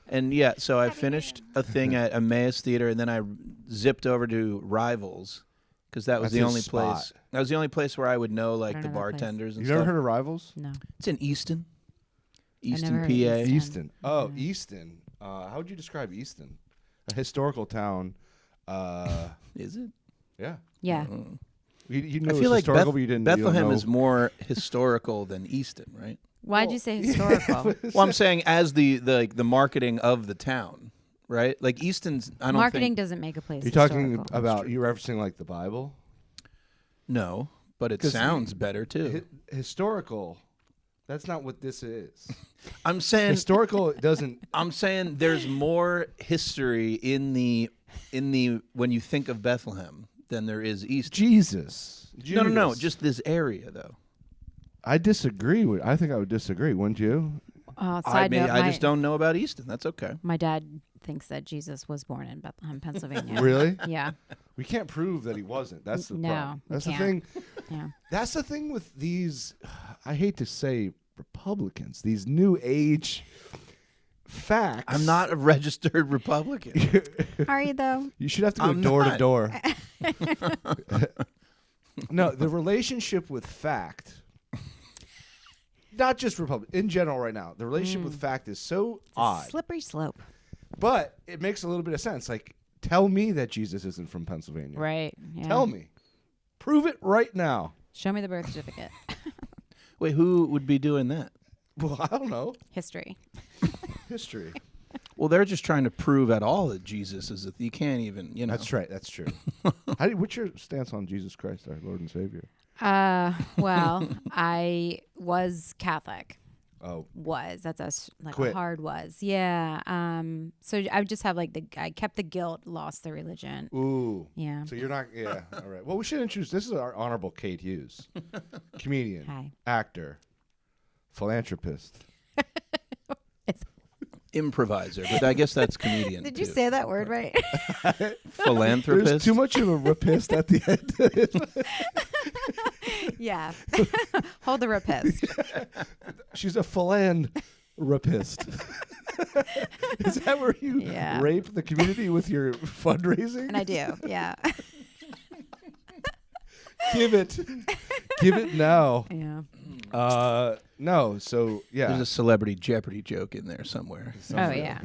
And yeah, so I finished a thing at Emmaus Theater, and then I zipped over to Rivals because that was That's the his only spot. place. That was the only place where I would know like don't the know that place. bartenders and You stuff. never heard of Rivals? No. It's in Easton, never PA. heard of Easton. Easton. Oh, Mhm. Easton. How would you describe Easton? A historical town. Is it? Yeah. Yeah. Mm. You knew I it was feel like historical, but you didn't. you don't Bethlehem know. is more historical than Easton, right? Why'd you say historical? Well, I'm saying as the marketing of the town, right? Like Easton's, I don't Marketing think. doesn't make a place You're talking historical. about you referencing like the Bible. No, but it 'Cause sounds better too. Historical. That's not what this is. I'm saying Historical doesn't. I'm saying there's more history in the when you think of Bethlehem than there is Easton. Jesus. No, Judas. just this area though. I disagree with. I think I would disagree. Wouldn't you? Side note, I just don't know about Easton. That's okay. my dad thinks that Jesus was born in Bethlehem, Pennsylvania. Really? Yeah. We can't prove that he wasn't. That's the No, problem. we That's the can't. thing. Yeah. That's the thing with these. I hate to say Republicans. These new age facts. I'm not a registered Republican. Are you though? You should have to go I'm door to not. door. No, the relationship with fact, not just Republican, in general right now, the relationship with fact is so odd. Slippery slope. But it makes a little bit of sense. Like, tell me that Jesus isn't from Pennsylvania. Right. Yeah. Tell me. Prove it right now. Show me the birth certificate. Wait, who would be doing that? Well, I don't know. History. History. Well, they're just trying to prove at all that Jesus is. You can't even, That's right. That's true. What's your stance on Jesus Christ, our Lord and Savior? Well, I was Catholic. Oh, That's a Quit. hard was. Yeah. So I would just have I kept the guilt, lost the religion. ooh. Yeah. So you're not, yeah. All right. Well, we should introduce, this is our Honorable Kate Hughes. Comedian, Hi. actor, philanthropist. improviser, but I guess that's comedian. Did you too. say that word right? Philanthropist? There's too much of a rapist at the end. Yeah. Hold the rapist. She's a philanthropist. Is that where you Yeah. rape the community with your fundraising? And I do. Yeah. Give it now. Yeah. No. So yeah. There's a celebrity Jeopardy joke in there somewhere. Oh, yeah.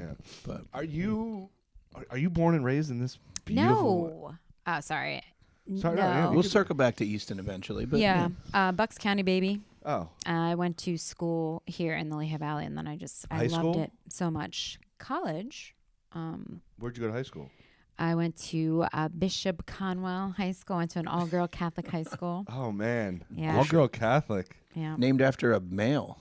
But Are you born and raised in this beautiful? No. Oh, sorry. Sorry, no, no. yeah, we'll circle back to Easton eventually. But Yeah. Bucks County baby. Oh, I went to school here in the Lehigh Valley, and then I High loved school? it so much. College. where'd you go to high school? I went to Bishop Conwell High School. I went to an all-girl Catholic high school. Oh man, Yeah. all girl Catholic. Yeah. named after a male.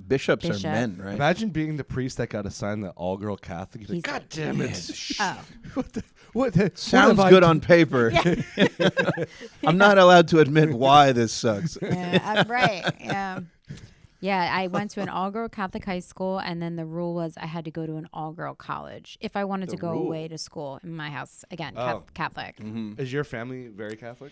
Bishops Bishop. are men, right? Imagine being the priest that got assigned the all girl Catholic. You're like, He's- God damn it! Oh. What Sounds have I good done? on paper. I'm not allowed to admit why this sucks. Yeah, right. Yeah. Yeah, I went to an all-girl Catholic high school, and then the rule was I had to go to an all-girl college if I wanted to go rule. away to school in my house. Again, Oh. Catholic. Is your family very Catholic?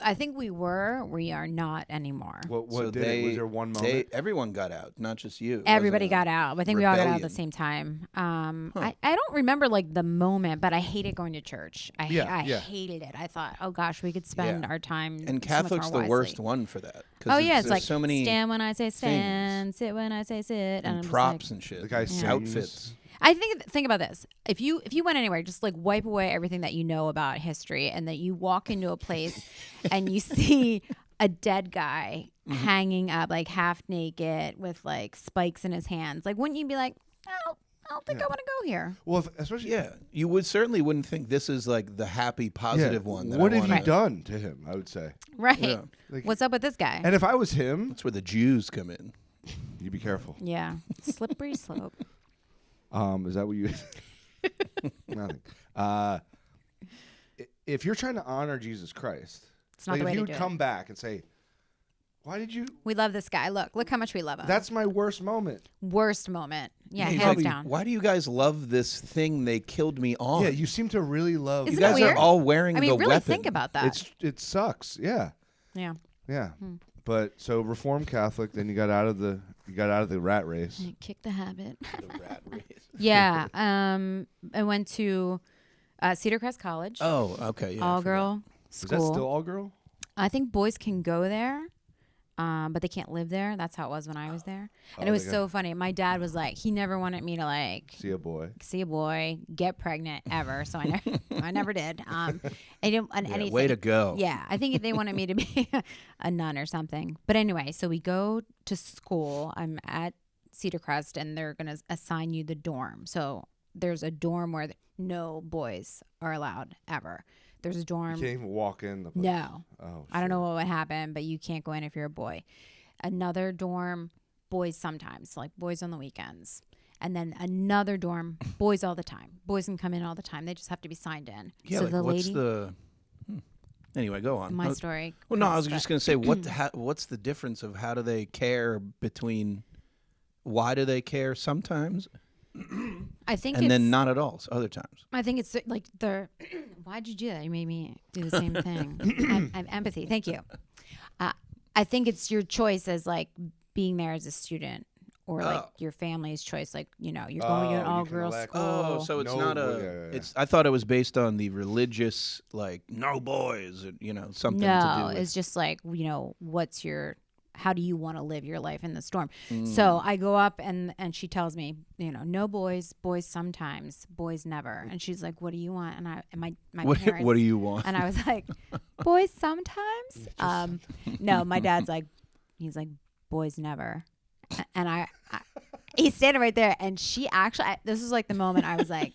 I think we were. We are not anymore. What So did it? Was there one moment? everyone got out, not just you. It Everybody wasn't a got out. I think we all got out at the rebellion. same time. I don't remember like the moment, but I hated going to church. I Yeah. hated it. I thought, oh goch, we could spend Yeah. our time. And so much Catholic's more the worst wisely. one for that. 'Cause Oh yeah, it's there's like so many stand when I say stand, sit when I say sit, and I'm just props like- and shit. The guy sings. outfits. I think about this. If you went anywhere, just like wipe away everything that you know about history, and that you walk into a place and you see a dead guy hanging up like half naked with like spikes in his hands. Like, wouldn't you be like, I don't think I want to go here. Well, especially Yeah, you wouldn't think this is like the happy, positive one. That What I have you wanna- done to him? I would say. Right. Yeah. Like- What's up with this guy? And if I was him, That's where the Jews come in. you'd be careful. Yeah. Slippery slope. Is that what you? Nothing. If you're trying to honor Jesus Christ, It's not like the way if you to would do it. come back and say, "Why did you?" We love this guy. Look how much we love him. That's my worst moment. worst moment. Yeah, He's hands like, down. Why do you guys love this thing they killed me on? Yeah, you seem to really love. Isn't you it guys weird? are all wearing I mean, the really weapon. think about that. It sucks. Yeah, Yeah. yeah. But so Reformed Catholic, then you got out of the rat race. Kick the habit. The rat race. Yeah. I went to Cedar Crest College. Oh, okay. Yeah, I all forgot. girl Is school. that still all girl? I think boys can go there, but they can't live there. That's how it was when I was there. And it was so funny. My dad was like, he never wanted me to like See a boy. get pregnant ever. So I never did. I didn't want anything. Way to go. Yeah, I think they wanted me to be a nun or something. But anyway, so we go to school. I'm at Cedar Crest, and they're gonna assign you the dorm. So there's a dorm where no boys are allowed ever. There's a dorm. You can't even walk in the place. No. Oh, I don't know what would happen, but you can't go in if you're a boy. Another dorm, boys sometimes, like boys on the weekends. And then another dorm, boys all the time. Boys can come in all the time. They just have to be signed in. Yeah, so like the what's lady, the... Anyway, go on. my story. Well, no, I was goes, just going to say, what's the difference of how do they care between... Why do they care sometimes I think and it's, then not at all other times? I think it's like why'd you do that? You made me do the same thing. I have empathy. Thank you. I think it's your choice as like being there as a student, or like your family's choice. Like, you know, you're going to an all-girls school. Oh, so it's No, not a... yeah. It's. I thought it was based on the religious, like, no boys, or, you know, something to do No, with... it's just like, you know, how do you want to live your life in the storm? So I go up and she tells me, you know, no boys, boys sometimes, boys never. And she's like, what do you want? And my parents. What do you want? And I was like, boys sometimes? No, my dad's like, he's like, boys never. And he's standing right there. And she actually, this was like the moment I was like,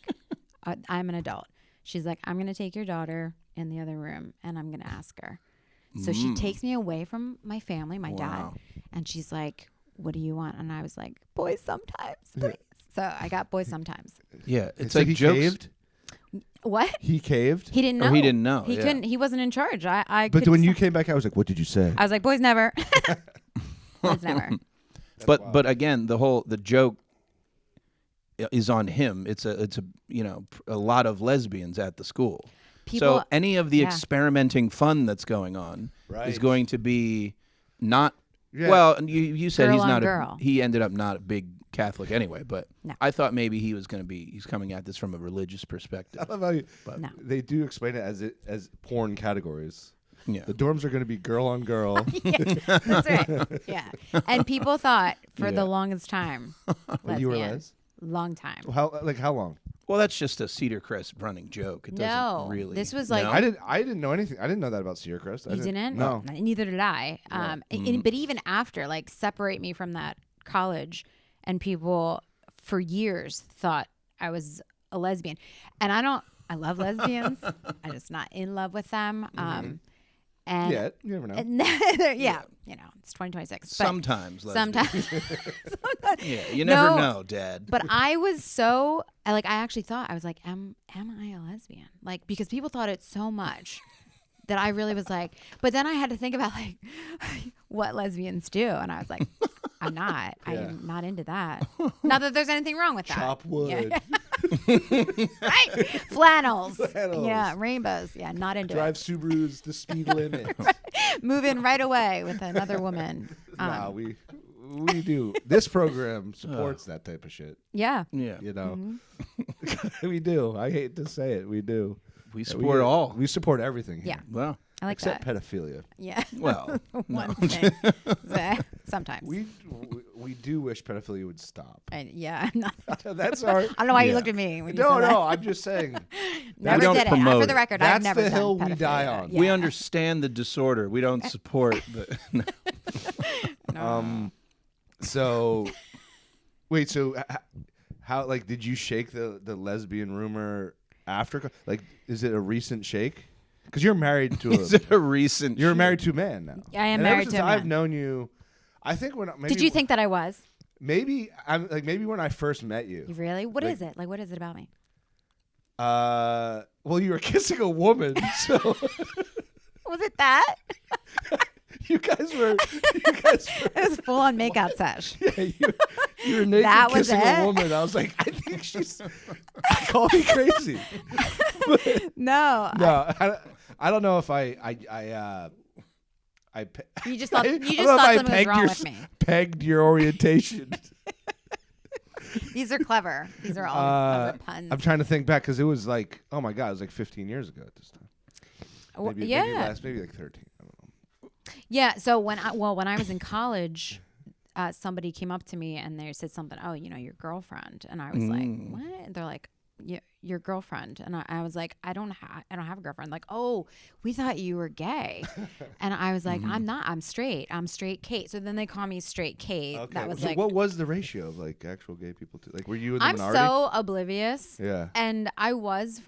I'm an adult. She's like, I'm going to take your daughter in the other room and I'm going to ask her. So she takes me away from my family, my dad, and she's like, what do you want? And I was like, boys sometimes, please. So I got boys sometimes. Yeah, it's So like he jokes. caved? What? He caved? He didn't know. Or he didn't know, He yeah. couldn't. He wasn't in charge. But when you came back, I was like, what did you say? I was like, boys never. Boys never. But again, the joke is on him. It's a you know, a lot of lesbians at the school. So any of the experimenting fun that's going on is Right. going to be not... Yeah. Well, you said Girl he's on not girl. he ended up not a big Catholic anyway, but No. I thought maybe he's coming at this from a religious perspective. I love how No. they do explain it as porn categories. Yeah. The dorms are going to be girl on girl. That's right. Yeah. And people thought for Yeah. the longest time, You were lesbian. Les? Long time. How long? Well, that's just a Cedar Crest running joke. It doesn't No, really... this was like- No? I didn't know anything. I didn't know that about Cedar Crest. You didn't? No. Neither did I. But even after, like, separate me from that college, and people for years thought I was a lesbian. And I love lesbians. I'm just not in love with them. And Yeah, you never know. yeah, you know, it's 2026. But Sometimes. lesbians. sometimes. Yeah, you never No. know, Dad. But I was so, I actually thought, I was like, am I a lesbian? Like, because people thought it so much that I really was like, but then I had to think about like what lesbians do. And I was like, I'm not. I'm not into that. Not that there's anything wrong with that. Chop wood. Yeah. Right? Flannels. Flannels. Yeah. Rainbows. Yeah. Not into Drive Subarus the speed limit. it. Move in right away with another woman. Nah, we do. This program supports that type of shit. Yeah. Yeah. You know, Mm-hmm. we do. I hate to say it, we do. We support all. We support everything. Yeah. Here. Well, I like Except that. pedophilia. Yeah. well, One thing. Sometimes. We do wish pedophilia would stop. Yeah. I'm not. That's our. I don't know why you Yeah. looked at me. When you No, said that. no. I'm just saying. Never don't did it. promote For the it. record, I've That's never the done hill we die pedophilia. on. Yeah. we understand the disorder. We don't support the... No. So, wait. So, how like did you shake the lesbian rumor after? Like, is it a recent shake? Because you're married to Is it a recent... you're married to a man now. I am and married ever to since a I've man. known you. I think maybe Did you think that I was? maybe I'm like maybe when I first met You you. really? What Like- is it? Like, what is it about me? Well, you were kissing a woman, so Was it that? you guys were. It was full on makeout sesh. Yeah, you were naked That was kissing a it? woman. I was like, I think she's. Call me crazy. No. No, I don't know if I You just thought, I you don't just know if thought I something was pegged wrong your with me. pegged your orientation. These are clever. These are all clever puns. I'm trying to think back because it was like, oh my God, it was like 15 years ago at this time. Maybe maybe like 13. I don't know. Yeah. So when I was in college, somebody came up to me and they said something. Oh, your girlfriend, and I was like, what? And they're like, your girlfriend, and I was like, I don't have a girlfriend. Like, oh, we thought you were gay, and I was like, I'm not. I'm straight. I'm straight Kate. So then they call me straight Kate. Okay. That was so like, what was the ratio of like actual gay people to like? Were you in the I'm minority? so oblivious. Yeah. And I was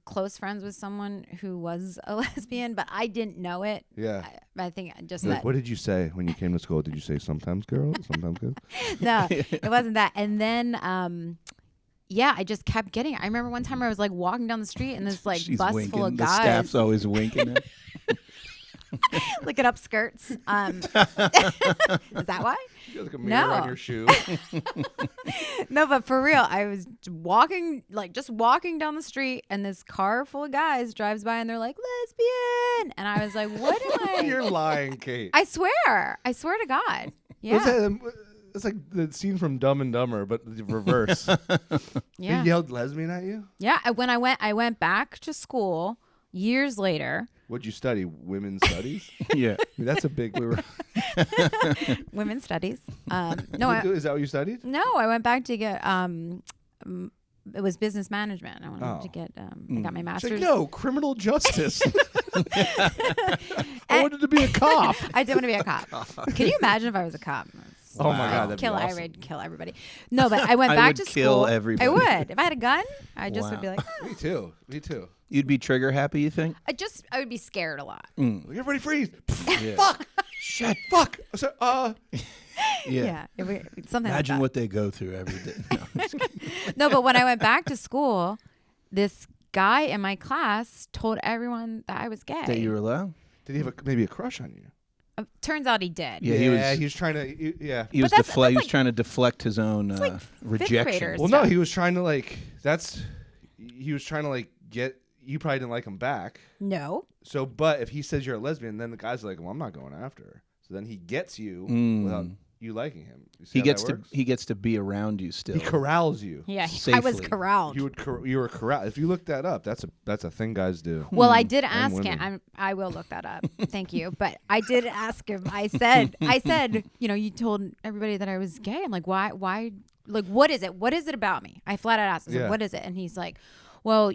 close friends with someone who was a lesbian, but I didn't know it. Yeah. I think just Like, that. what did you say when you came to school? Did you say sometimes girl, sometimes good? No, it wasn't that. And then, I just kept getting it. I remember one time I was like walking down the street and this like She's bus winking. full of The guys staff's always winking. looking up skirts. Is that why? You got like a mirror on No. your shoe. No, but for real, I was just walking down the street and this car full of guys drives by and they're like, lesbian. And I was like, what am I? You're lying, Kate. I swear to God. Yeah. It's like the scene from Dumb and Dumber, but the reverse. Yeah. They yelled lesbian at you? Yeah. When I went back to school years later. What'd you study? Women's studies? Yeah. I mean, that's a big. Women's studies. Is that what you studied? No, I went back to get it was business management. I wanted to get I got my master's. It's like, no, criminal justice. I wanted to be a cop. I did want to be a cop. Can you imagine if I was a cop? Oh my God, that'd kill be awesome. I would kill everybody. No, but I went I back would to kill school. everybody. I would. If I had a gun, I just would be like, Me too. Me too. You'd be trigger happy, you think? I would be scared a lot. Everybody freeze. Yeah. Fuck. Shit. Fuck. So, Yeah. Something Imagine like what they go through every day. No, I'm just kidding. that. No, but when I went back to school, this guy in my class told everyone that I was gay. That you were allowed? did he have maybe a crush on you? Turns out he did. Yeah, he was trying to. He was that's he was like- trying to deflect his own like rejection. graders. Well, no, he was trying to like. He was trying to like get. You probably didn't like him back. No. So, but if he says you're a lesbian, then the guy's like, well, I'm not going after her. So then he gets you without you liking him. You see He gets to be around you still. He corrals you. Yeah, I was Safely. corralled. You were corralled. If you look that up, that's a thing guys do. Well, I did And ask women. him. I will look that up. Thank you. But I did ask him. I said, you told everybody that I was gay. I'm like, why? Like, what is it? What is it about me? I flat out asked. I said, Yeah. what is it? And he's like, well,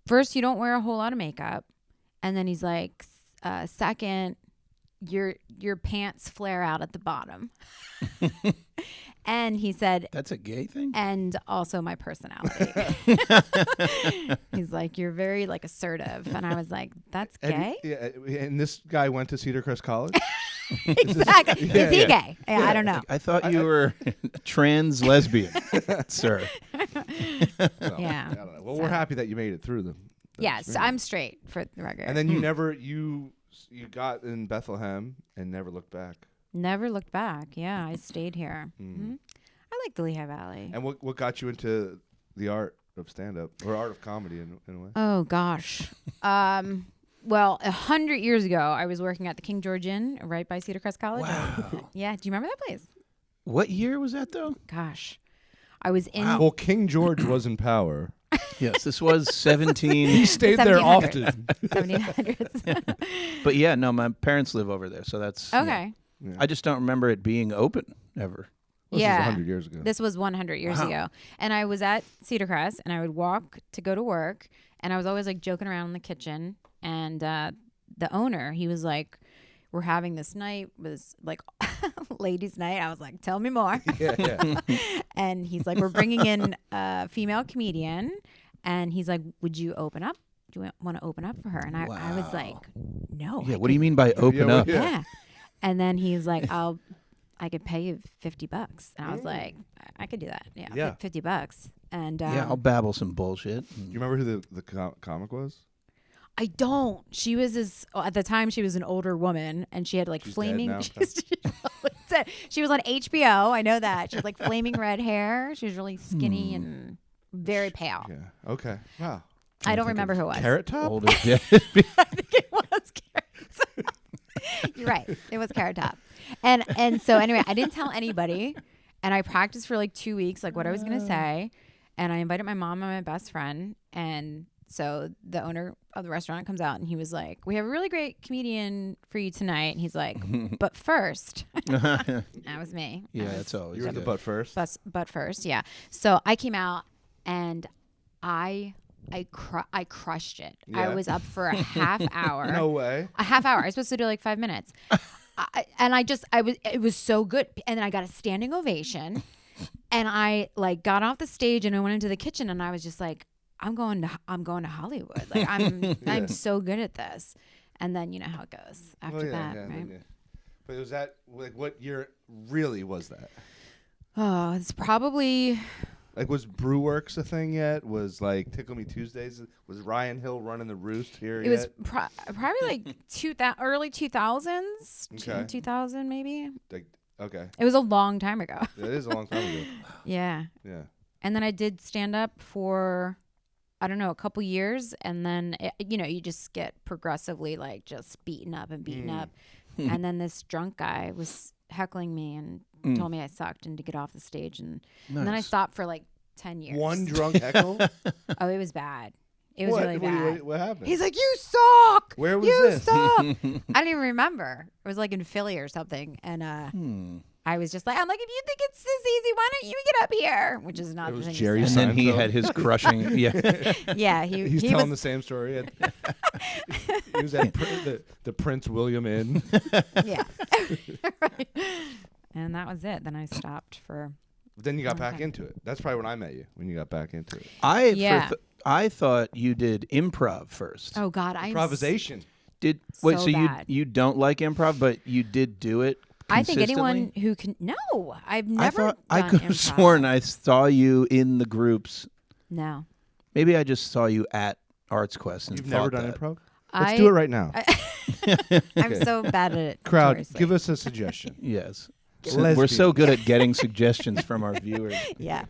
first, you don't wear a whole lot of makeup. And then he's like, second, your pants flare out at the bottom. And he said, That's a gay thing? and also my personality. He's like, you're very like assertive. And I was like, that's gay? And this guy went to Cedar Crest College. Exactly. Is he yeah. gay? Yeah, I don't know. I thought you were trans lesbian, sir. Well, Yeah. I don't know. Well, we're happy that you made it through them. Yes, I'm straight for the record. And then you got in Bethlehem and never looked back. Never looked back. Yeah, I stayed here. Mm-hmm. I like the Lehigh Valley. And what got you into the art of stand-up or art of comedy in a way? Oh, gosh. Well, 100 years ago, I was working at the King George Inn right by Cedar Crest College. Wow. Yeah. Do you remember that place? What year was that, though? Gosh. I was in Well, King George was in power. Yes, this was 17. He stayed there 1700s. often. 1700s. But yeah, no, my parents live over there, so that's Okay. Yeah. I just don't remember it being open ever. This Yeah. was 100 years ago. This was 100 years Wow. ago. And I was at Cedar Crest and I would walk to go to work and I was always like joking around in the kitchen. And the owner, he was like, we're having this night, was like ladies' night. I was like, tell me more. yeah. And he's like, we're bringing in a female comedian. And he's like, would you open up? Do you want to open up for her? And I was like, no. Yeah, what do you mean by open up? Yeah. And then he's like, I could pay you $50. And I was like, I could do that. Yeah. Yeah. $50. And Yeah, I'll babble some bullshit. Do you remember who the comic was? I don't. She was at the time she was an older woman and she had like She's flaming. dead now. She was on HBO. I know that. She had like flaming red hair. She was really skinny and very pale. Yeah. Okay. Wow. I don't remember who it was. Carrot Top? Older. Yeah. I think it was Carrot Top. You're right. It was Carrot Top. And so anyway, I didn't tell anybody. And I practiced for like 2 weeks, like what I was going to say. And I invited my mom and my best friend. And so the owner of the restaurant comes out and he was like, we have a really great comedian for you tonight. And he's like, but first. That was me. Yeah, that's always You were the good. butt first. But first, yeah. So I came out and I crushed it. Yeah. I was up for a half hour. No way. A half hour. I was supposed to do like 5 minutes. It was so good. And then I got a standing ovation and I like got off the stage and I went into the kitchen and I was just like, I'm going to Hollywood. Like I'm so good at this. And then you know how it goes after that, right? Yeah. But was that like what year really was that? Oh, it's probably Like, was Brewworks a thing yet? Was like Tickle Me Tuesdays? Was Ryan Hill running the roost here it yet? was probably like early 2000s, Okay. 2000 maybe. Like, okay. It was a long time ago. It is a long time ago. Yeah. Yeah. And then I did stand up for, I don't know, a couple years. And then, you just get progressively like just beaten up and beaten up. And then this drunk guy was heckling me and told me I sucked and to get off the stage. And then I stopped for like 10 years. One drunk heckle? Oh, it was bad. It was really bad. What happened? He's like, you suck. Where was you this? suck. I don't even remember. It was like in Philly or something. And I was just like, I'm like, if you think it's this easy, why don't you get up here? Which is not It the was thing. Jerry to And say. then he Seinfeld. had his crushing. Yeah. Yeah, He's he telling was, the same story. He was at the Prince William Inn. yeah. Right. And that was it. Then I stopped for. Then you got back Okay. into it. That's probably when I met you, when you got back into it. I thought you did improv first. Oh God, Improvisation. So bad. you don't like improv, but you did do it. I think anyone consistently? who can. No, I've I never. thought I done could have improv. sworn I saw you in the groups. No. Maybe I just saw you at Arts Quest. And You've never thought done that. improv? Let's do it right now. I'm so bad at it. Crowd, notoriously. give us a suggestion. Yes. Lesbian. We're so good at getting suggestions from our viewers. Yeah.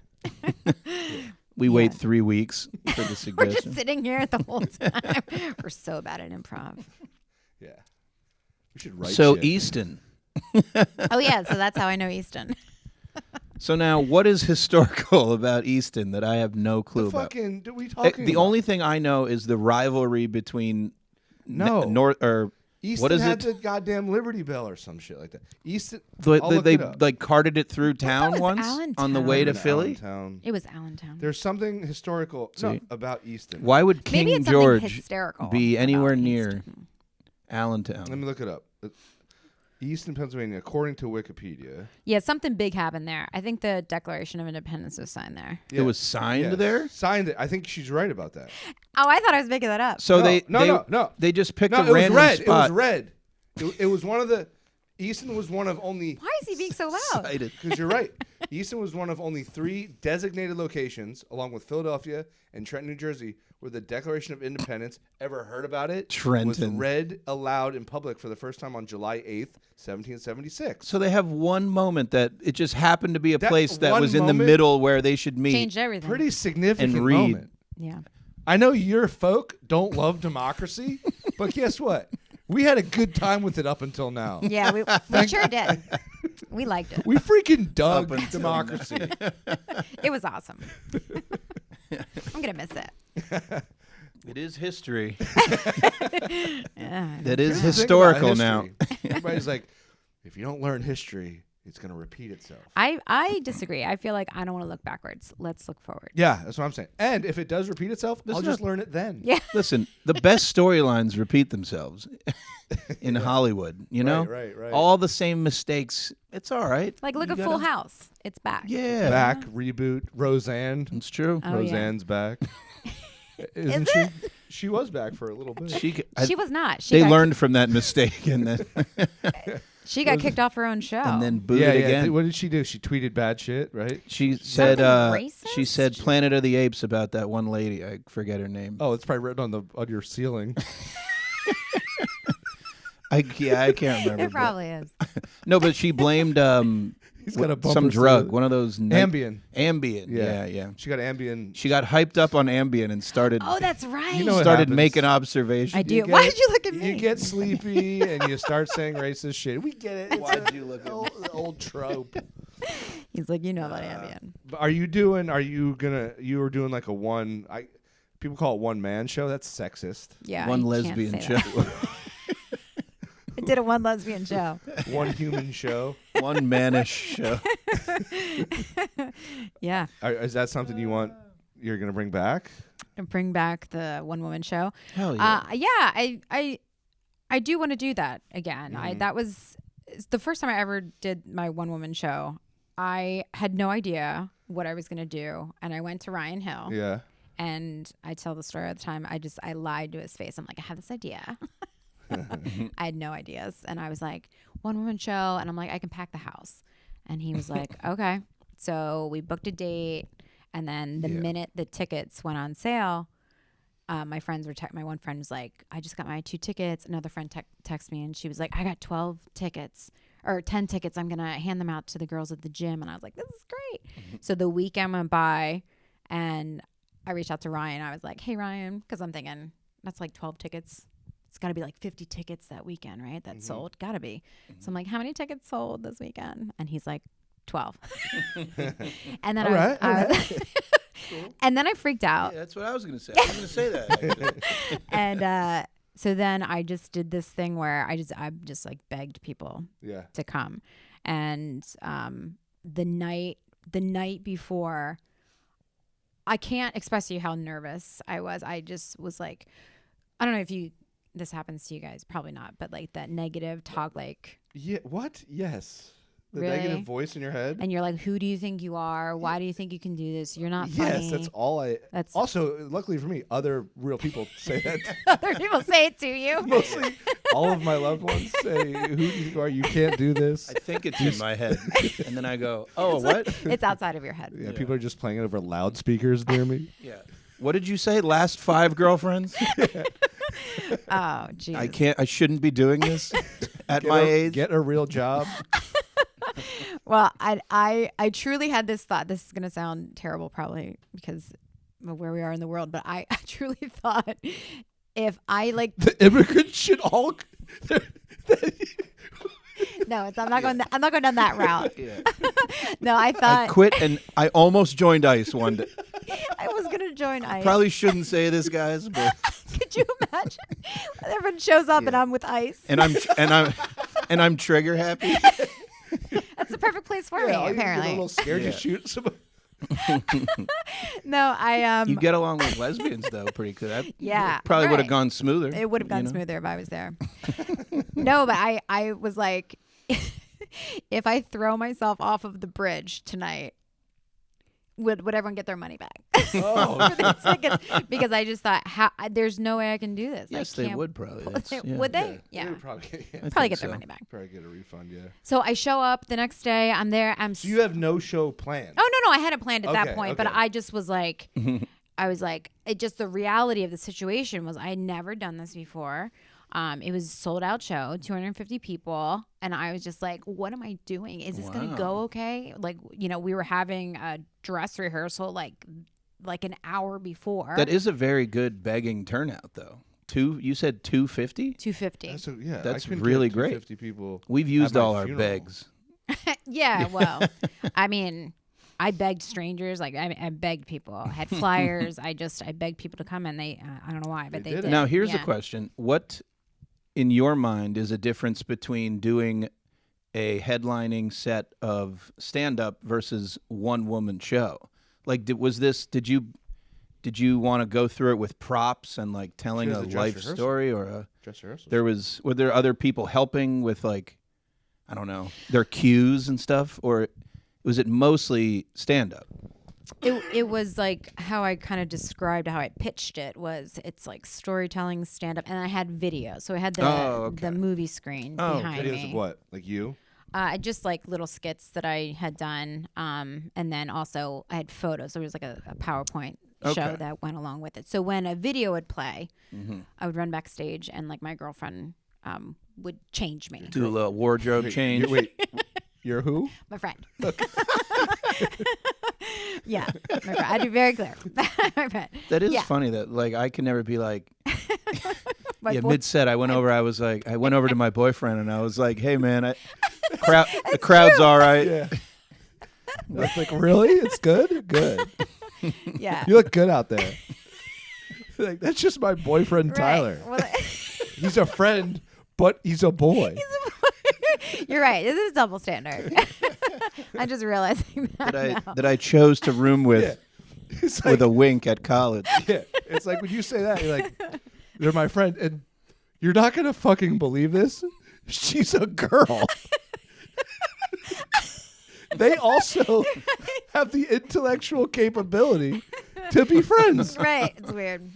We wait Yeah. 3 weeks for the We're suggestion. just sitting here the whole time. We're so bad at improv. Yeah. We should write So shit. Easton. Oh yeah, so that's how I know Easton. So now, what is historical about Easton that I have no clue The about? fucking, do we talking The about? only thing I know is the rivalry between No. North or Easton what is had it? the goddamn Liberty Bell or some shit like that. Easton, They I'll look it they up. like carted it through town was once on the way to Allentown. Philly. Allentown. It was Allentown. There's something historical See? about Easton. Why would Maybe King it's something George hysterical be anywhere about near Easton. Allentown? Let me look it up. Easton, Pennsylvania, according to Wikipedia. Yeah, something big happened there. I think the Declaration of Independence was signed there. It was signed Yes. there. Signed it. I think she's right about that. Oh, I thought I was making that up. So No, no. they just picked No, a it was random red. spot. It was red. It was one of the. Easton was one of only. Why is he being so loud? Cited. Because you're right. Easton was one of only 3 designated locations, along with Philadelphia and Trenton, New Jersey, where the Declaration of Independence, ever heard about it? Trenton. Was read aloud in public for the first time on July 8th, 1776. So they have one moment that it just happened to be a That place that one was in the moment middle where they should meet. Changed everything. Pretty significant And read. moment. Yeah. I know your folk don't love democracy, but guess what? We had a good time with it up until now. Yeah, we sure did. We liked it. We freaking dug Up until democracy. It was awesome. I'm gonna miss it. It is history. Yeah. That is Think about historical now. history. Everybody's like, if you don't learn history, it's going to repeat itself. I disagree. I feel like I don't want to look backwards. Let's look forward. Yeah, that's what I'm saying. And if it does repeat itself, I'll just learn it then. Yeah. Listen, the best storylines repeat themselves in Hollywood. You know, Right. all the same mistakes. It's all right. Like look You at gotta- Full House. It's back. Yeah, Back, reboot, Roseanne. it's true. Oh, yeah. Roseanne's back. Isn't she? She was back for a little bit. She was not. She They got learned from that mistake and then She got kicked off her own show. and then booted again. What did she do? She tweeted bad shit, right? She said racist? she said Planet of the Apes about that one lady. I forget her name. Oh, it's probably written on your ceiling. I can't remember. it probably is. No, but she blamed He's got a bumper some sticker. drug, one of those Ambien. Ambien. Yeah. She got Ambien. She got hyped up on Ambien and started Oh, that's right. You know what started happens. making observations. I do. You Why get- did you look at me? You get sleepy and you start saying racist shit. We get it. Why'd you look at me? The old trope. He's like, you know about Ambien. You were doing like a people call it one man show. That's sexist. Yeah. One you can't lesbian say show. that. I did a one lesbian show. One human show. One manish show. Yeah. Is that something you're going to bring back? And bring back the one woman show. Hell yeah. I do want to do that again. Mm-hmm. That was the first time I ever did my one woman show. I had no idea what I was going to do. And I went to Ryan Hill. Yeah. And I tell the story all the time. I lied to his face. I'm like, I have this idea. I had no ideas. And I was like, one woman show. And I'm like, I can pack the house. And he was like, okay. So we booked a date. And then the minute the tickets went on sale, my one friend was like, I just got my 2 tickets. Another friend texted me and she was like, I got 12 tickets or 10 tickets. I'm going to hand them out to the girls at the gym. And I was like, this is great. So the weekend went by and I reached out to Ryan. I was like, hey, Ryan, because I'm thinking that's like 12 tickets. It's got to be like 50 tickets that weekend, right? That sold. Got to be. So I'm like, how many tickets sold this weekend? And he's like, 12. And then and then I freaked out. Yeah, that's what I was going to say. I was going to say that. And so then I just did this thing where I just like begged people to come. And the night before, I can't express to you how nervous I was. I just was like, I don't know if this happens to you guys, probably not, but like that negative talk, like. Yeah. What? Yes. The really? negative voice in your head. And you're like, who do you think you are? Why do you think you can do this? You're not funny. Yes, that's all Also, luckily for me, other real people say that. Other people say it to you. Mostly all of my loved ones say, who do you think you are? You can't do this. I think it's in my head. And then I go, oh, what? It's outside of your head. Yeah, people are just playing it over loudspeakers near me. Yeah. What did you say? Last 5 girlfriends? Oh, geez. I shouldn't be doing this at my age. Get a real job. Well, I truly had this thought. This is going to sound terrible probably because of where we are in the world, but I truly thought if I like the immigrants should all No, I'm not going down that route. Yeah. No, I thought I quit and I almost joined ICE one day. I was going to join ICE. Probably shouldn't say this, guys, but Could you imagine? Everyone shows up and I'm with ICE. and I'm trigger happy. That's the perfect place for me, apparently. A little scared to shoot somebody. No, You get along with lesbians though, pretty good. Yeah, probably would have right. gone smoother. It would have gone smoother if I was there. No, but I was like, if I throw myself off of the bridge tonight, would everyone get their money back? Oh, For these tickets? Because I just thought, there's no way I can do this. Yes, they would probably. Would they? Yeah. They would probably Probably get their money back. Probably get a refund. Yeah. So I show up the next day. I'm there. So you have no show planned. Oh no, I hadn't planned at that Okay, point, but okay. I just was like, it just the reality of the situation was I had never done this before. It was a sold out show, 250 people. And I was just like, what am I doing? Is this going to go okay? Like, we were having a dress rehearsal like an hour before. That is a very good begging turnout though. You said 250? 250. So yeah, That's I couldn't really get great. 250 people. We've used at my all our funeral. begs. Yeah, well, I mean, I begged strangers. Like I begged people. I had flyers. I begged people to come and they, I don't know why, but they did. Now here's a Yeah. question. What in your mind is a difference between doing a headlining set of stand-up versus one-woman show? Like, did you want to go through it with props and like telling a life story or dress rehearsal? Were there other people helping with like, I don't know, their cues and stuff, or was it mostly stand-up? It was like how I kind of described how I pitched it was it's like storytelling, stand up, and I had video. So I had the movie screen behind videos me. of what? Like you? Just like little skits that I had done. And then also I had photos. There was like a PowerPoint show that went along with it. So when a video would play, I would run backstage and like my girlfriend would change me. Do a little wardrobe change. Wait, you're who? My friend. Yeah, my friend. I'd be very clear. My friend. That is funny that like I can never be like mid-set I went over to my boyfriend and I was like, hey man, the crowd's all right. Yeah. I was like, really? It's good? Good. Yeah. You look good out there. Like, that's just my boyfriend, Tyler. Well, He's a friend, but he's a boy. you're right. This is a double standard. I'm just realizing that I chose to room with It's with a wink at college. Yeah. It's like when you say that, you're like, they're my friend, and you're not gonna fucking believe this. She's a girl. They also have the intellectual capability to be friends. Right. It's weird.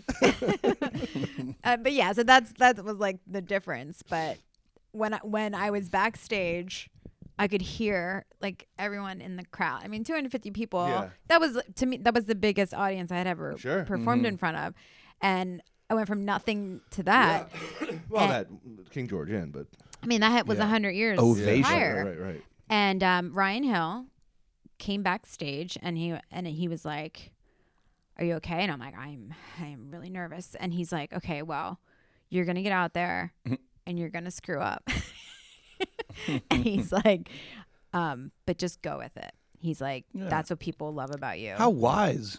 But yeah, so that was like the difference. But when I was backstage, I could hear like everyone in the crowd. I mean, 250 people. Yeah. That was, to me, that was the biggest audience I had ever Sure. performed in front of. And I went from nothing to that. Yeah. Well, that King George Inn, but I mean, that was 100 years Ovation. prior. Right. And Ryan Hill came backstage, and he was like, "Are you okay?" And I'm like, "I'm really nervous." And he's like, "Okay, well, you're gonna get out there, and you're gonna screw up." And he's like, "But just go with it." He's like, "That's what people love about you." How wise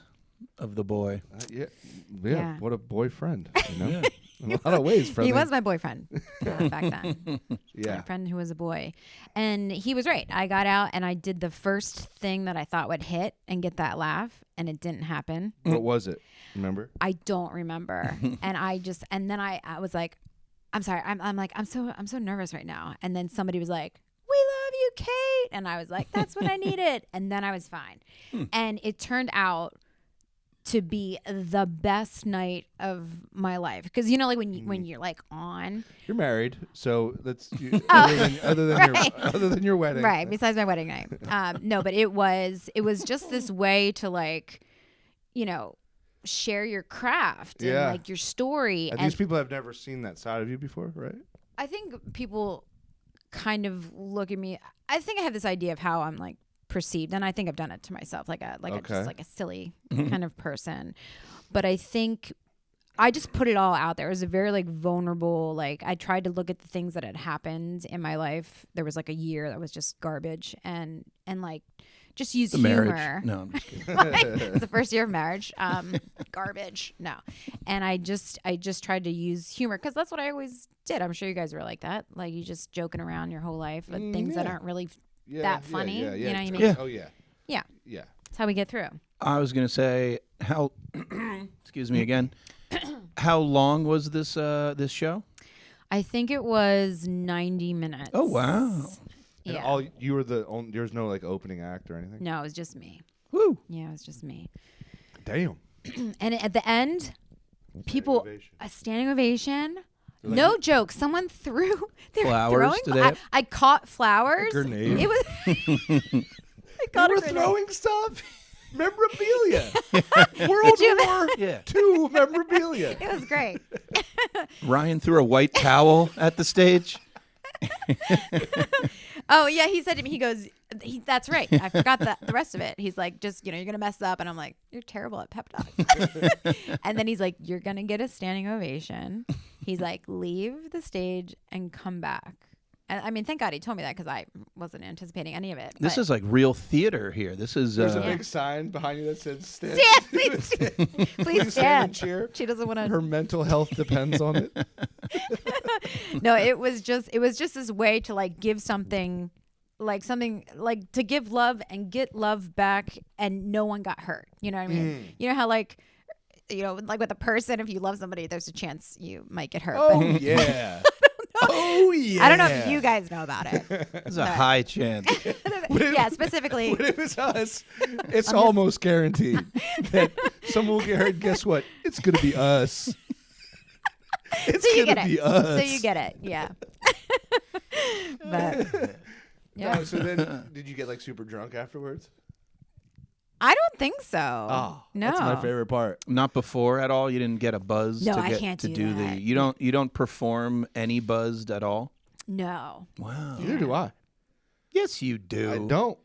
of the boy. Yeah. What a boyfriend. You know? In a lot of ways, he was my boyfriend back then. Yeah. My friend who was a boy. And he was right. I got out and I did the first thing that I thought would hit and get that laugh, and it didn't happen. What was it? Remember? I don't remember. And then I was like, I'm sorry. I'm like, I'm so nervous right now. And then somebody was like, "We love you, Kate." And I was like, "That's what I needed." And then I was fine. And it turned out to be the best night of my life, because like when you're like on, You're married, so that's other than your wedding, right? Besides my wedding night, no, but it was just this way to like, share your craft and like your story. And these people have never seen that side of you before, right? I think people kind of look at me. I think I have this idea of how I'm like perceived, and I think I've done it to myself, just like a silly kind of person. But I think I just put it all out there. It was a very like vulnerable, like I tried to look at the things that had happened in my life. There was like a year that was just garbage, and like just use humor. Marriage. No, I'm just kidding. It's the first year of marriage. Garbage. No. And I just tried to use humor, because that's what I always did. I'm sure you guys were like that. Like you just joking around your whole life with things that aren't really that funny. Yeah. You know what I mean? Yeah. Oh yeah. Yeah. Yeah. That's how we get through. I was gonna say how. Excuse me again. How long was this this show? I think it was 90 minutes. Oh wow. And Yeah. you were the only. There's no like opening act or anything. No, it was just me. Woo. Yeah, it was just me. Damn. And at the end, people ovation. a standing ovation. No joke. Someone threw Flowers, Throwing, did they have- I caught flowers. Grenade. It was. I caught You a were grenade. throwing stuff. Memorabilia. World War II memorabilia. It was great. Ryan threw a white towel at the stage. Oh yeah, he said to me, he goes, "That's right. I forgot the rest of it." He's like, "Just you're gonna mess up," and I'm like, "You're terrible at pep talks." And then he's like, "You're gonna get a standing ovation." He's like, "Leave the stage and come back." And I mean, thank God he told me that, because I wasn't anticipating any of it. This is like real theater here. This is. There's a big sign behind you that says "Stand." Please stand stand. and cheer. She doesn't want to. Her mental health depends on it. No, it was just this way to like give something like to give love and get love back, and no one got hurt. You know what I mean? You know how like with a person, if you love somebody, there's a chance you might get hurt. Oh but yeah. Oh yeah. I don't know if you guys know about it. There's a high chance. Yeah, specifically. When it was us, it's almost guaranteed that someone will get hurt. Guess what? It's gonna be us. It's So you gonna get be it. us. So you get it. Yeah. But yeah, Oh, so then, did you get like super drunk afterwards? I don't think so. Oh, no. that's my favorite part. Not before at all. You didn't get a buzz. No, to I get, can't to do the. that. You don't perform any buzzed at all. No. Wow. Neither do I. Yes, you do. I don't.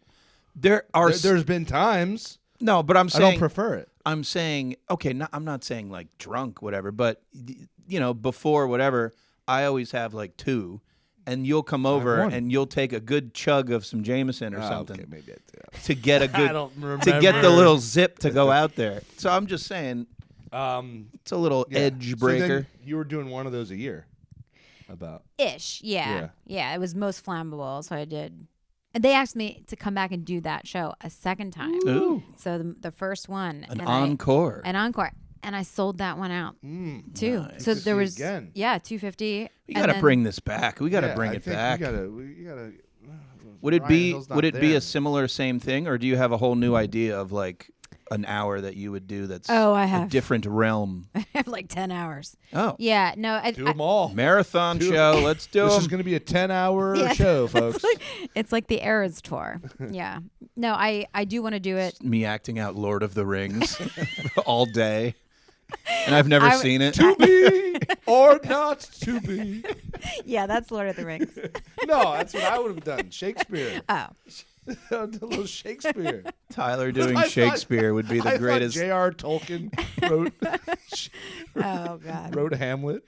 There are. There's been times. No, but I'm I saying. don't prefer it. I'm saying okay. I'm not saying like drunk, whatever. But before whatever, I always have like two, and you'll come over and you'll take a good chug of some Jameson or something. Okay, maybe I do. To get a good I don't remember. to get the little zip to go out there. So I'm just saying, it's a little Yeah. edge breaker. So then you were doing one of those a year, about Ish, yeah. It was most flammable, so I did. And they asked me to come back and do that show a second time. Ooh, So the first one, an encore. An encore, and I sold that one out too. Nice. So there was again. $250. We got to bring this back. We got to bring it back. We gotta. Would it be Hill's not would it be there. a similar same thing, or do you have a whole new idea of like an hour that you would do that's I a have. different realm? I have like 10 hours. Oh, Yeah, no, Do them all. marathon show. Let's do This them. is going to be a 10-hour Yeah. show, folks. it's like the Eras tour. Yeah, no, I do want to do it. Me acting out Lord of the Rings all day, and I've never I- seen it. To be or not to be. Yeah, that's Lord of the Rings. No, that's what I would have done. Shakespeare. Oh, A little Shakespeare. Tyler doing I thought- Shakespeare would be the I greatest. thought J.R. Tolkien oh God. wrote Hamlet.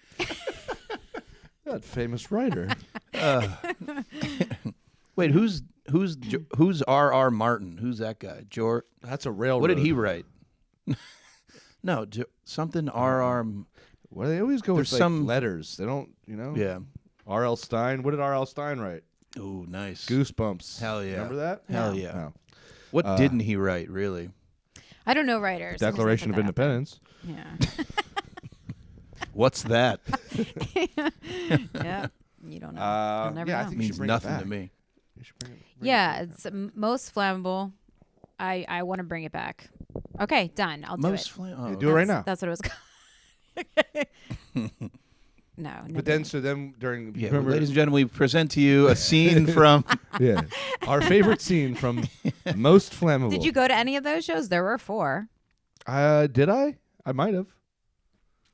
That famous writer. Wait, who's R.R. Martin? Who's that guy? George. That's a railroad. What did he write? No, something R.R. Well, they always go with There's like some- letters. They don't, Yeah. R.L. Stein. What did R.L. Stein write? Oh, nice. Goosebumps. Hell yeah. Remember that? Hell No. yeah. No. What didn't he write, really? I don't know writers. I'm just gonna Declaration of put that out there. Independence. Yeah. What's that? Yeah. You don't know. I'll never yeah, I know. think you Means should bring nothing it back. to me. You should bring it Yeah, it's most flammable. I want to bring it back. Okay, done. I'll do it. Oh, do it right now. That's what it was called. No. But then, during Yeah, remember, ladies and gentlemen, we present to you a scene from. yeah, our favorite scene from Most Flammable. Did you go to any of those shows? There were 4. Did I? I might have.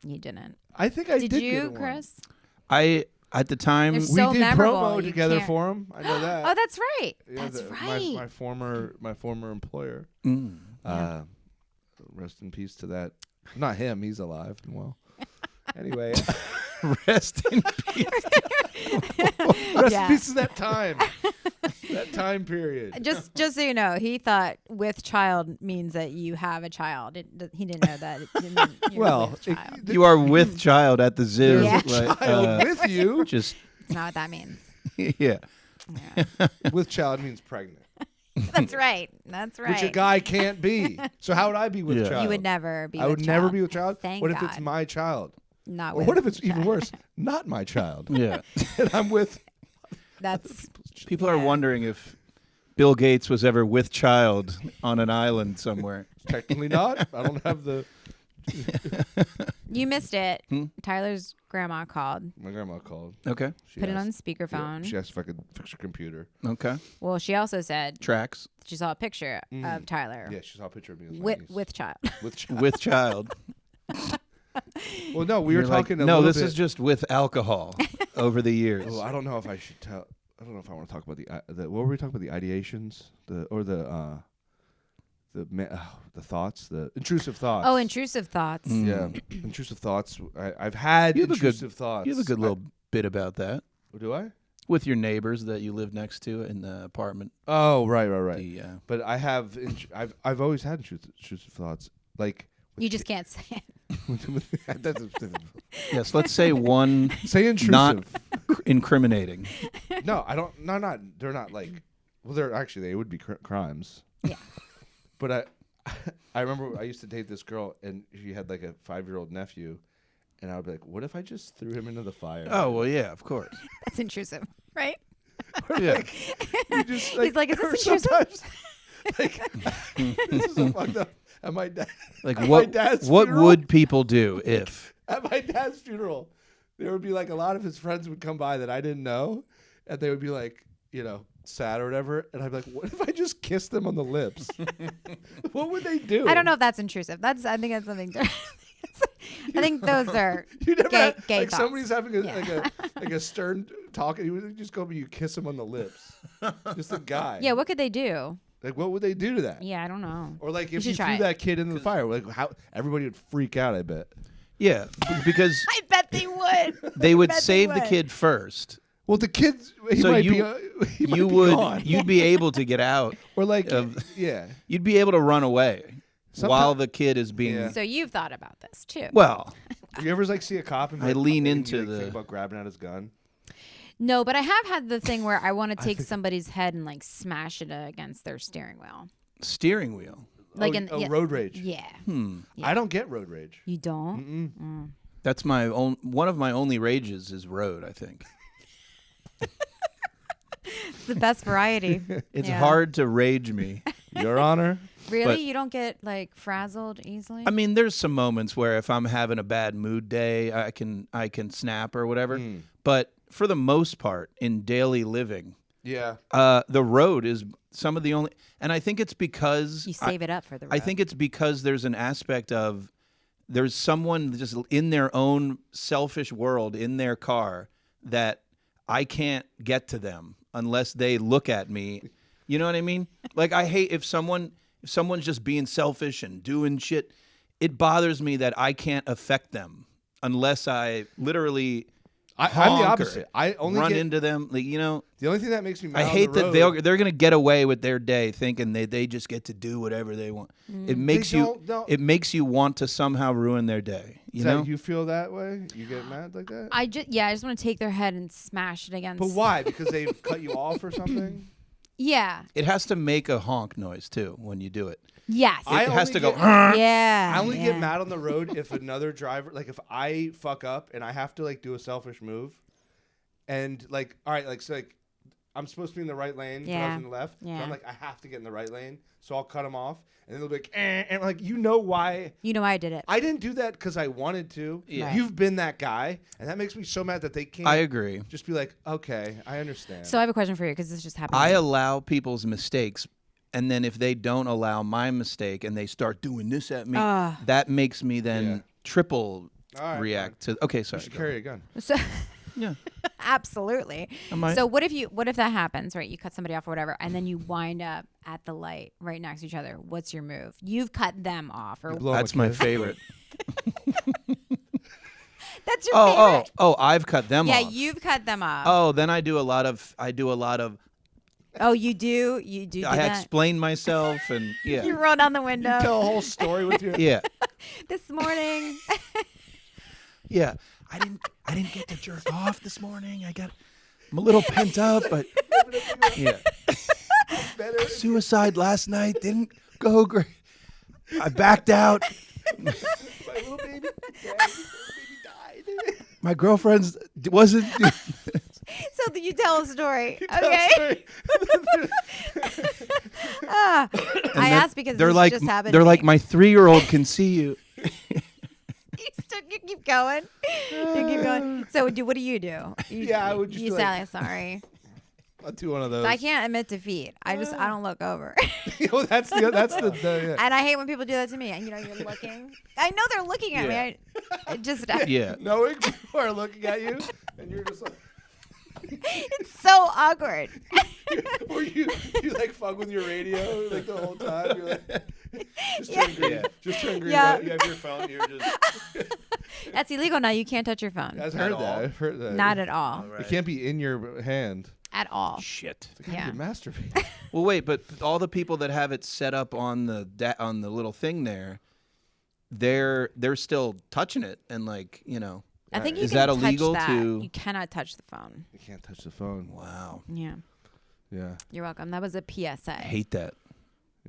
You didn't. I think I did. Did go you, to one. Chris? At the time, They're We so did memorable, promo you together can't- for him. I know that. Oh, that's right. Yeah, That's my right. former employer. Mm. Rest in peace to that. Not him. He's alive and well. Anyway, Rest in peace. rest Yeah. in peace to that time. That time period. Just so you know, he thought with child means that you have a child. He didn't know that. It didn't mean you're Well, with child. You are with child at the zoo. Yeah. like, Child with you. just That's not what that means. yeah. Yeah. With child means pregnant. That's right. That's right. Which a guy can't be. So how would I be with Yeah. child? You would never be. I would with never child. be with child. Thank What if God. it's my child? Not Or with what if it's even child. worse? Not my child. Yeah. And I'm with. That's People are Yeah. wondering if Bill Gates was ever with child on an island somewhere. Technically not. I don't have the. you missed it. Hmm? Tyler's grandma called. My grandma called. Okay. She Put it on asked- speakerphone. She asked if I could fix her computer. Okay. Well, she also said Tracks she saw a picture of Tyler Yeah, she saw a picture of me as my with niece. with child. With child. with child. Well, no, we were You're like, talking. A no, little this bit. is just with alcohol over the years. Oh, I don't know if I should tell. I don't know if I want to talk about the what were we talking about? The ideations, the thoughts, the intrusive thoughts. Oh, intrusive thoughts. Yeah, intrusive thoughts. I've had You have a good- intrusive thoughts. You have a good little bit about that Do I? with your neighbors that you live next to in the apartment. Oh, right. The, But I have. I've always had intrusive thoughts. Like You just can't say it. yes, let's say one say intrusive. not incriminating. No, I don't. No, not. They're not like. Well, they're actually they would be crimes. Yeah. But I remember I used to date this girl, and she had like a 5-year-old nephew, and I would be like, "What if I just threw him into the fire?" Oh well, yeah, of course. That's intrusive, right? Yeah. You just, He's like, "Is or this intrusive?" sometimes, like, this is so fucked up. At my dad, Like at what? my dad's What funeral- would people do if? at my dad's funeral, there would be like a lot of his friends would come by that I didn't know, and they would be like, sad or whatever, and I'd be like, what if I just kissed them on the lips? What would they do? I don't know if that's intrusive. I think that's something different. I think those are You never gay, had, gay like thoughts. somebody's having Yeah. like a stern talk, and you would just go up and you kiss him on the lips. Just a guy. Yeah, what could they do? Like what would they do to that? Yeah, I don't know. Or like You if should you try threw it. that kid into the fire, like how everybody would freak out. I bet. Yeah, because I bet they would. they would bet they save the would. kid first. Well, the kids. He So might you- be, he might be gone. you'd be able to get out. Or like, of- yeah. You'd be able to run away while the kid is being. Yeah. So you've thought about this too. Well, You ever like see a cop and be I like, lean and into you, like, the- think about grabbing out his gun? No, but I have had the thing where I want to take somebody's head and like smash it against their steering wheel. steering wheel. Like road rage. Yeah. I don't get road rage. You don't? That's my own. One of my only rages is road. I think It's the best variety. it's Yeah. hard to rage me. Your Honor. Really? but- You don't get like frazzled easily? I mean, there's some moments where if I'm having a bad mood day, I can snap or whatever. But for the most part, in daily living, Yeah. the road is some of the only. And I think it's because you save it up for the road. I think it's because there's an aspect of there's someone just in their own selfish world in their car that I can't get to them unless they look at me. You know what I mean? Like I hate if someone's just being selfish and doing shit. It bothers me that I can't affect them unless I literally I'm honk the or opposite. I only run get, into them. Like, you know, the only thing that makes me mad I hate on the that road, they're gonna get away with their day thinking they just get to do whatever they want. It makes don't. it makes you want to somehow ruin their day. You Is know? that you feel that way? You get mad like that? I just want to take their head and smash it against. But why? Because they've cut you off or something? Yeah. It has to make a honk noise too when you do it. Yes. I It has only to go. get- yeah. I only yeah. get mad on the road if another driver, like if I fuck up and I have to like do a selfish move, and like, all right, like so like I'm supposed to be in the right lane, but I Yeah. was in the left. So Yeah. I'm like, I have to get in the right lane, so I'll cut them off, and then they'll be like, and like, you know why? You know I did it. I didn't do that because I wanted to. Yeah. Right. You've been that guy, and that makes me so mad that they can't. I agree. Just be like, okay, I understand. So I have a question for you because this just happened. I allow people's mistakes, and then if they don't allow my mistake and they start doing this at me, that makes me then Yeah. triple All right, react to. Okay, you sorry. should go carry ahead. a gun. So Yeah. absolutely. I might. So what if that happens, right? You cut somebody off or whatever, and then you wind up at the light right next to each other. What's your move? You've cut them off, or Blow 'em That's a my kiss. favorite. that's your favorite. Oh, I've cut them Yeah, off. you've cut them off. Oh, then I do a lot of. Oh, you do. You do. I that. explain myself and You yeah, roll down the window. Tell a whole story with your. yeah, This morning. yeah. I didn't get to jerk off this morning. I'm a little pent up, but yeah. Better. Suicide last night didn't go great. I backed out. My little baby. Died. My girlfriend's wasn't. So you tell a story, okay? Sorry. I asked because they're this like just happened. they're to like me. my 3-year-old can see you. You keep going. You keep going. So what do you do? Yeah, I would just You be say like- sorry. I'll do one of those. So I can't admit defeat. I don't look over. Oh, that's the yeah. And I hate when people do that to me. And you're looking. I know they're looking at Yeah. me. It just Yeah. Knowing people are looking at you, and you're just like, it's so awkward. or you like fuck with your radio like the whole time. You're like, just Yeah. turn green. Yeah. Just turn green. Yeah. You have your phone. You're just. That's illegal now. You can't touch your phone. I've At heard all? that. I've heard that. Not at all. It can't be in your hand. At all. Shit. It's like, how Yeah. do you masturbate? Well, wait, but all the people that have it set up on the little thing there, they're still touching it and like I think you Is can that touch illegal that. to- You cannot touch the phone. You can't touch the phone. Wow. Yeah. Yeah. You're welcome. That was a PSA. I hate that.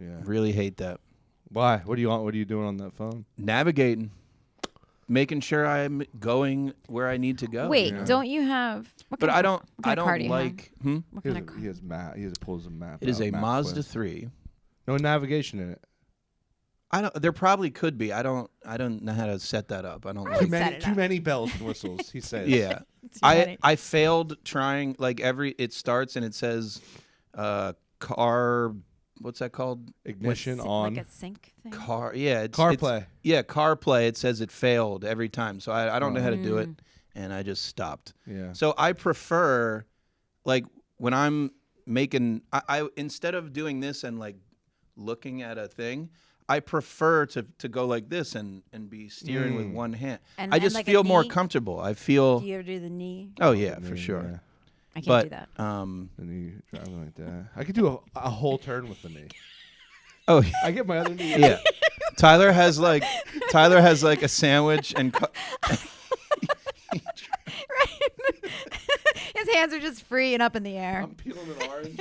Yeah. Really hate that. Why? What do you want? What are you doing on that phone? Navigating, making sure I'm going where I need to go. Wait, Yeah. don't you have? What But kind I of- don't. what kind I of car do don't you have? like. What He kind has, of car? he has map. He has pulls a map. It is out, a map Mazda quiz. 3. No navigation in it. I don't. There probably could be. I don't know how to set that up. I don't I like. would set it Too up. many bells and whistles. He says. Yeah. Too many. I failed trying like it starts and it says car, what's that called? Ignition Like on. a sync thing. Car, yeah, it's CarPlay. Yeah, CarPlay. It says it failed every time, so I don't know how to do it, Mm. and I just stopped. Yeah. So I prefer, like when I'm making, I instead of doing this and like looking at a thing, I prefer to go like this and be steering with one hand. And- I and just like a feel more knee? comfortable. I feel. Do you ever do the knee? Oh yeah, for Yeah, sure. yeah. I can't do that. And you drive like that. I could do a whole turn with the knee. Oh, I get my other knee. yeah. Tyler has like a sandwich and. Right. His hands are just free and up in the air. I'm peeling an orange.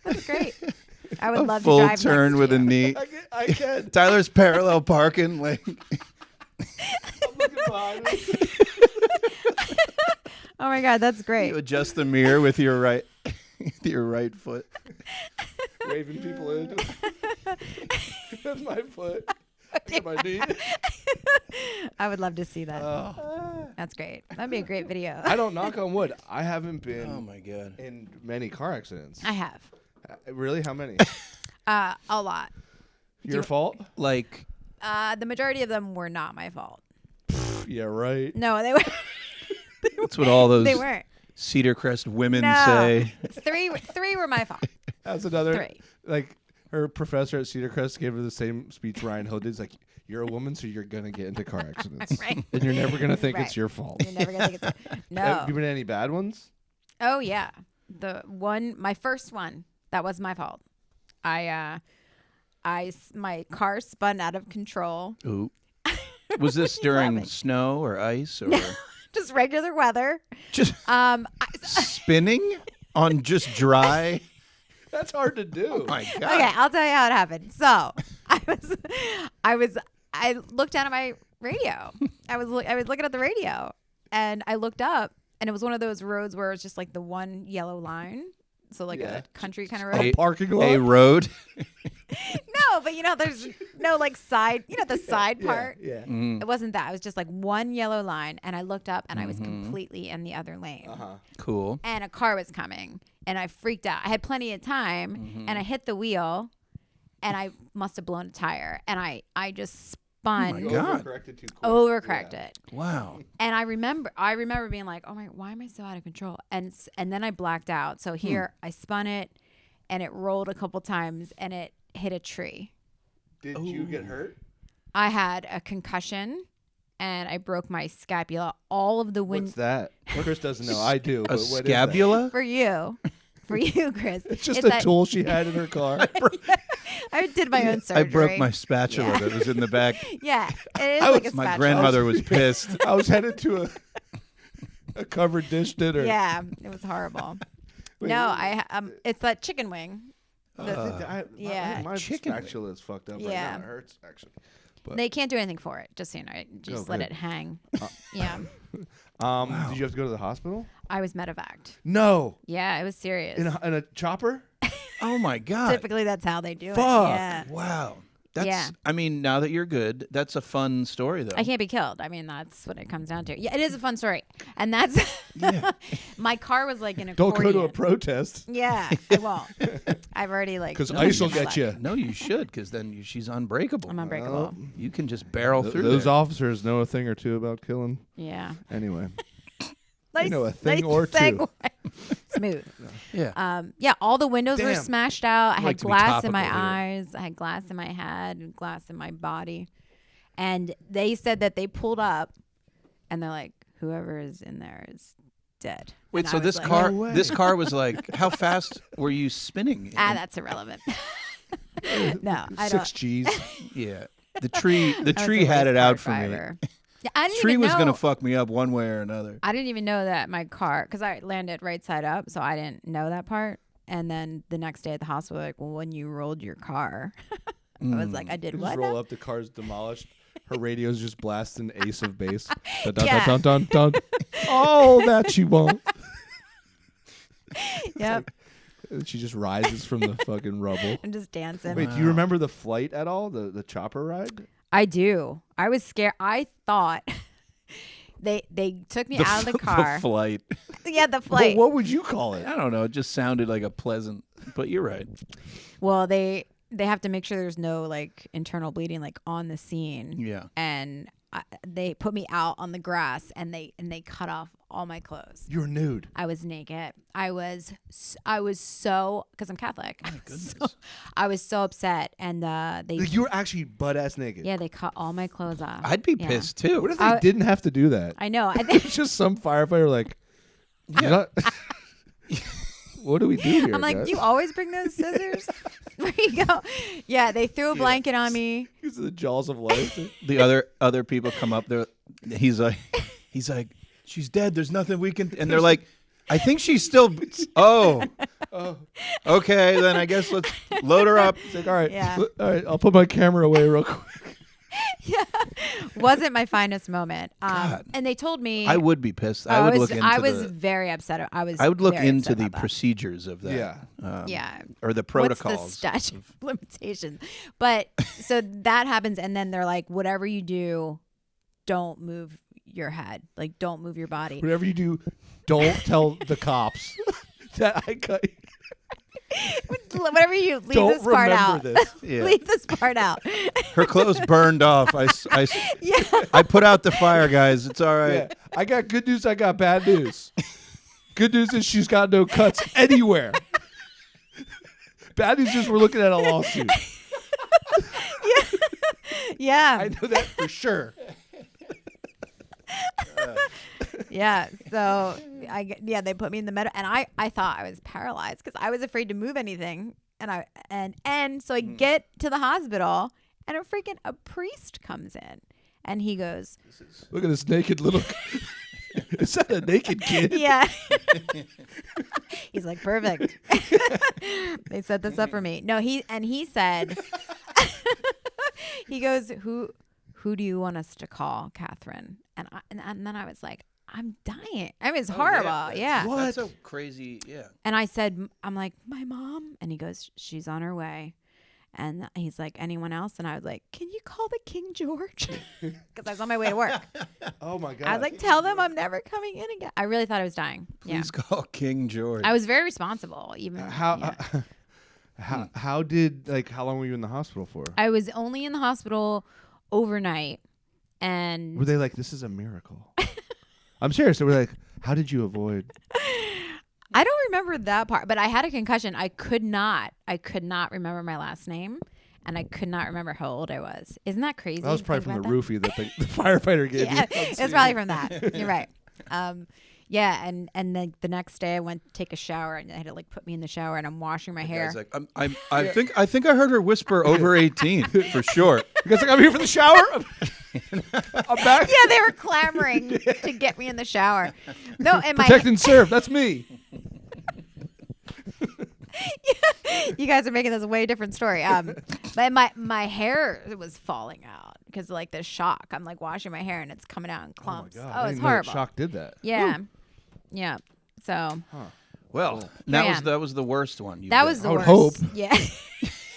That's great. I would love to full drive turn next with to a you. knee. I can. Tyler's parallel parking like. I'm looking behind me. Oh my God, that's great. You adjust the mirror with your right foot. Waving people in. That's my foot. I get my knee. I would love to see that. Oh. That's great. That'd be a great video. I don't knock on wood. I haven't been Oh my God. in many car accidents. I have. Really? How many? A lot. Your fault? Like. The majority of them were not my fault. Yeah, right. No, they were. That's what all those They weren't. Cedar Crest women No. say. Three were my fault. That's another. 3. Like her professor at Cedar Crest gave her the same speech Ryan Hill did. It's like, you're a woman, so you're gonna get into car accidents, Right. and you're never gonna think Right. it's your fault. You're never gonna think it's no. Have you been in any bad ones? Oh yeah, my first one that was my fault. My car spun out of control. Ooh. Was this during laughing? snow or ice or Just regular weather. just spinning on just dry? That's hard to do. Oh my God. Okay, I'll tell you how it happened. So I looked down at my radio. I was looking at the radio, and I looked up, and it was one of those roads where it's just like the one yellow line. So like Yeah. a country kind of A road. parking lot. A road. No, but there's no like side. The side part. Yeah. Mm, It wasn't that. It was just like one yellow line, and I looked up, and I was completely in the other lane. cool. And a car was coming, and I freaked out. I had plenty of time, and I hit the wheel, and I must have blown a tire, and I just spun, You God. overcorrected too quick. overcorrected. Yeah. Wow. And I remember being like, oh my, why am I so out of control? And then I blacked out. So here I spun it, and it rolled a couple times, and it hit a tree. Did you get hurt? I had a concussion, and I broke my scapula. All of the What's that? Chris doesn't know. I do. A but what is that? scapula? for you, Chris. It's just It's a that- tool she had in her car. I did my own I surgery. broke my spatula Yeah. that was in the back. Yeah, it is I like was- a My spatula. grandmother was pissed. I was headed to a covered dish dinner. Yeah, it was horrible. Wait, No, it's that chicken wing. Yeah. My Chicken spatula is fucked up right Yeah. now. It hurts, actually. But, They can't do anything for it. Just so you know, just let good. it hang. Yeah, Did you have to go to the hospital? I was medevaced. No. Yeah, it was serious. In a chopper? Oh my God. Typically, that's how they do Fuck. it. Yeah. Wow. That's, Yeah. I mean, now that you're good, that's a fun story, though. I can't be killed. I mean, that's what it comes down to. Yeah, it is a fun story, and that's Yeah. my car was like an Don't accordion. go to a protest. Yeah, I won't. I've already like. Because No, ice will my get life. you. No, you should, because then she's unbreakable. I'm unbreakable. You can just barrel through Those there. officers know a thing or two about killing. Yeah. Anyway. Nice, know a thing nice or two. segue. Smooth. Yeah. Yeah, all the windows were Damn. smashed out. I like had to be glass in my topical here. eyes. I had glass in my head and glass in my body. And they said that they pulled up, and they're like, whoever is in there is dead. Wait, And so I was this like, car, No way. this car was like, how fast were you spinning? That's irrelevant. No, I don't. 6 G's. Yeah. The tree I was had a race it car out for me. driver. Yeah, I didn't Tree even was know. gonna fuck me up one way or another. I didn't even know that my car, because I landed right side up, so I didn't know that part. And then the next day at the hospital, like, well, when you rolled your car, I was like, I did Just what? roll now? up, the car's demolished. Her radio's just blasting Ace of Base. Dun, dun, Yeah. dun, dun, dun, dun. Oh, that she won't. Yep. And she just rises from the fucking rubble. I'm just dancing. Wait, do you remember the flight at all? The chopper ride? I do. I was scared. I thought they took me out of the car. The flight. Yeah, the flight. What would you call it? I don't know. It just sounded like a pleasant, but you're right. Well, they they have to make sure there's no like internal bleeding like on the scene. Yeah. And they put me out on the grass and they cut off all my clothes. You were nude. I was naked. I was so, because I'm Catholic. My goodness. So, I was so upset, and they. Like, you were actually butt ass naked. Yeah, they cut all my clothes off. I'd be pissed too. What if they didn't have to do that? I know. I think It's just some firefighter like, what do we do here? I'm like, guys? do you always bring those scissors? Where you go? Yeah, they threw a blanket on me. These are the jaws of life. The other people come up there. He's like, she's dead. There's nothing we can. And they're like, I think she's still. Oh, okay. Then I guess let's load her up. It's like, all right, Yeah. all right. I'll put my camera away real quick. Yeah, wasn't my finest moment. God. And they told me I would be pissed. I would look into I was very upset. I would look very into upset the about that. procedures of that. Yeah. Yeah. Or the protocols. What's the statute of limitations? But so that happens, and then they're like, whatever you do, don't move your head. Like, don't move your body. Whatever you do, don't tell the cops that I cut. Whatever you leave Don't this part remember out. this. Yeah. Leave this part out. Her clothes burned off. Yeah. I put out the fire, guys. It's all right. Yeah. I got good news. I got bad news. Good news is she's got no cuts anywhere. Bad news is we're looking at a lawsuit. Yeah. I know that for sure. Yeah. So they put me in the medical, and I thought I was paralyzed because I was afraid to move anything, and so I get to the hospital, and a priest comes in, and he goes, Look at this naked little. Is that a naked kid? yeah. He's like, perfect. They set this up for me. No, he said, he goes, who do you want us to call, Catherine? And then I was like, I'm dying. I mean, it's horrible. Yeah. What? That's so crazy. Yeah. And I said, I'm like, my mom? And he goes, she's on her way. And he's like, anyone else? And I was like, can you call the King George? Because I was on my way to work. Oh my God. I was like, tell them I'm never coming in again. I really thought I was dying. Please call King George. I was very responsible. Even how long were you in the hospital for? I was only in the hospital overnight. And Were they like, this is a miracle? I'm serious. They were like, how did you avoid? I don't remember that part, but I had a concussion. I could not remember my last name, and I could not remember how old I was. Isn't that crazy? That was probably Think from the about roofie that the firefighter gave Yeah, you. it was probably from that. You're right. Yeah, and then the next day I went to take a shower, and they had to like put me in the shower, and I'm washing my hair. Guy's like, I think I heard her whisper over 18 for sure. You guys like, I'm here for the shower. I'm back. Yeah, they were clamoring to get me in the shower. No, and Protect and serve. That's me. you guys are making this a way different story. But my hair was falling out because like the shock. I'm like washing my hair and it's coming out in clumps. Oh my God. Oh, I it's didn't know that horrible. shock did that. Yeah, yeah. So Well, Yeah. that was the worst one. that was the I would worst. hope. Yeah.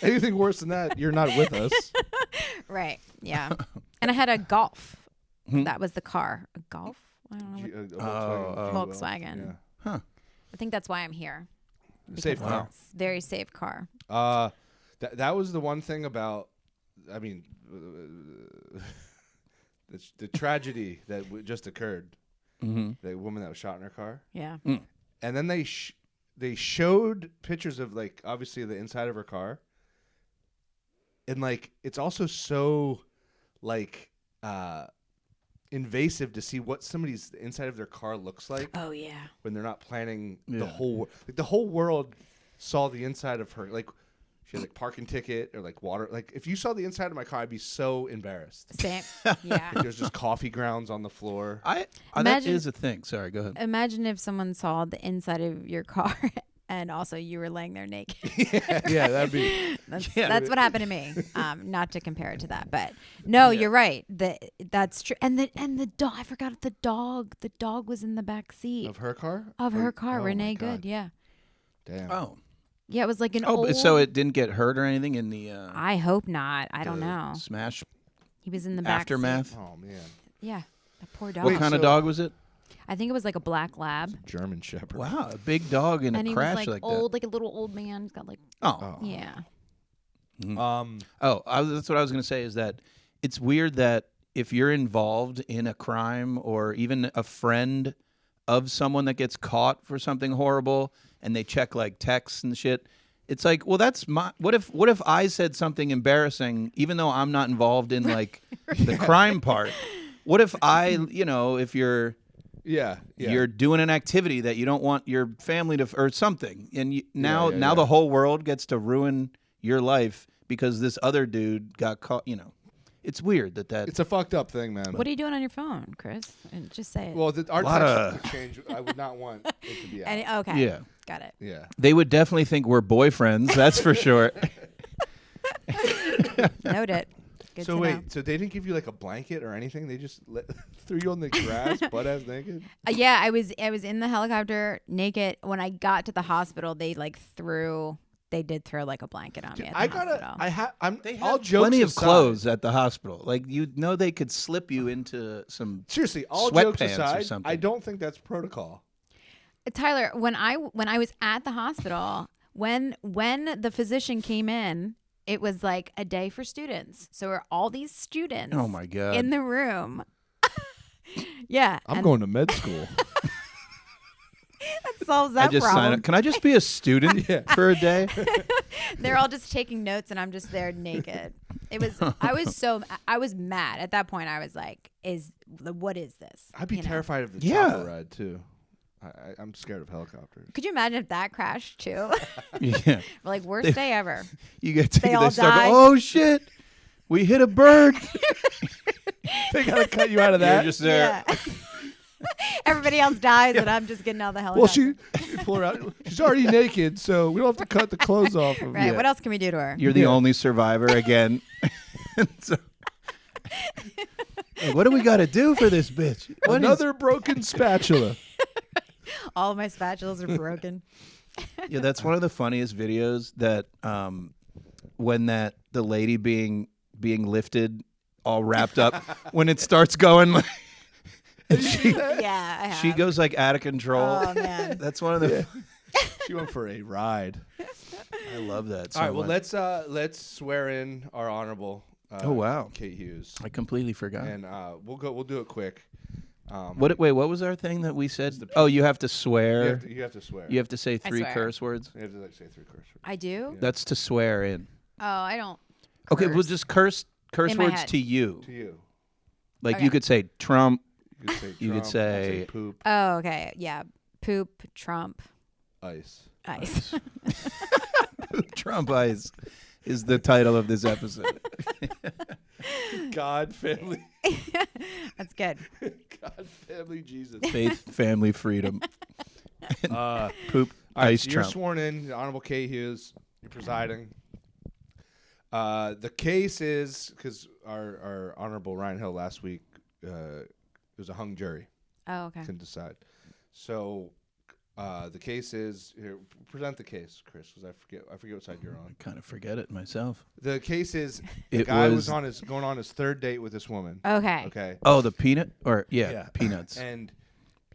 Anything worse than that, you're not with us. Right. Yeah. And I had a Golf. That was the car. A Golf. I don't know. Volkswagen. Huh. I think that's why I'm here. Safe Because car. it's a very safe car. That was the one thing about, I mean, the tragedy that just occurred. Mm-hmm. The woman that was shot in her car. Yeah. And then they showed pictures of like obviously the inside of her car. And like it's also so like invasive to see what somebody's inside of their car looks like Oh yeah. when they're not planning the Yeah. whole like the whole world saw the inside of her, like she had like parking ticket or like water. Like if you saw the inside of my car, I'd be so embarrassed. Same. Yeah. Like, there's just coffee grounds on the floor. That Imagine- is a thing. Sorry, go ahead. Imagine if someone saw the inside of your car and also you were laying there naked. Yeah, that'd be. That's what happened to me. Not to compare it to that, but no, you're right. That's true. And the dog. I forgot the dog. The dog was in the back seat Of her car? of her car. Oh my Renee God. Good. Yeah. Damn. Oh. Yeah. It was like an Oh, old. but so it didn't get hurt or anything in the I hope not. I don't know. smash He was in the back aftermath. seat. Oh man. Yeah. That poor dog. What Wait, kind of so- dog was it? I think it was like a black lab. German Shepherd. Wow, a big dog in And a he crash was like like old, like a little old man. He's got like, that. Oh, yeah. Mm. That's what I was going to say, is that it's weird that if you're involved in a crime or even a friend of someone that gets caught for something horrible and they check like texts and shit, it's like, well, that's my. What if I said something embarrassing, even though I'm not involved in like the crime part? What if if you're you're doing an activity that you don't want your family to or something, and now the whole world gets to ruin your life because this other dude got caught. It's weird that it's a fucked up thing, man. What are you doing on your phone, Chris? And just say it. Well, our text would change. I would not want it to be out. Okay. Yeah. Got it. Yeah. They would definitely think we're boyfriends. That's for sure. Note it. Good So to wait, know. so they didn't give you like a blanket or anything? They just threw you on the grass, butt ass naked? Yeah, I was in the helicopter naked. When I got to the hospital, they did throw like a blanket on me at the hospital. They have all jokes plenty of aside, clothes at the hospital. Like, they could slip you into some seriously, all jokes sweatpants or aside, something. I don't think that's protocol. Tyler, when I was at the hospital, when the physician came in, it was like a day for students. So we're all these students Oh my God. in the room. Yeah. I'm going to med school. That solves that I just problem. sign up. Can I just be a student for a day? They're all just taking notes and I'm just there naked. I was mad. At that point I was like, what is this? I'd be terrified of the Yeah. chopper ride too. I'm scared of helicopters. Could you imagine if that crashed too? Yeah. Like, worst day ever. You get They all start die. going, oh shit, we hit a bird. They gotta cut you out of that. You're just there. Yeah. Everybody else dies and I'm just getting out of the helicopter. Well, you pull her out. She's already naked, so we don't have to cut the clothes off of Right. her. What else can we do to her? You're the only survivor again. So, hey, what do we got to do for this bitch? Another broken spatula. All of my spatulas are broken. Yeah, that's one of the funniest videos. That when the lady being lifted, all wrapped up, when it starts going like. And Yeah, I have. she goes like out of control. Oh man. That's one of the. She went for a ride. I love that. So All right, well much. let's swear in our honorable. Oh wow, Kate Hughes, I completely forgot. and we'll do it quick. What was our thing that we said? Oh, you have to swear. You have to swear. You have to say 3 swear. curse words. You have to say 3 curse words. I do? That's to swear in. Oh, I don't. Okay, curse. well, just curse In my words head. to you. To you. Like Okay. you could say Trump. You could say You could Trump, say- poop, Oh, okay. Yeah. Poop, Trump, ice. ice. Trump Ice is the title of this episode. God, family. That's good. God, family, Jesus. Faith, family, freedom. Poop, All right, ice, so you're Trump. sworn in, Honorable Kate Hughes. You're presiding. The case is because our Honorable Ryan Hill last week it was a hung jury. Oh, okay. Couldn't decide. So the case is here. Present the case, Chris, because I forget what side you're on. I kind of forget it myself. The case is the It guy was- was going on his 3rd date with this woman. Okay. Okay. Oh, the peanut Yeah. peanuts. And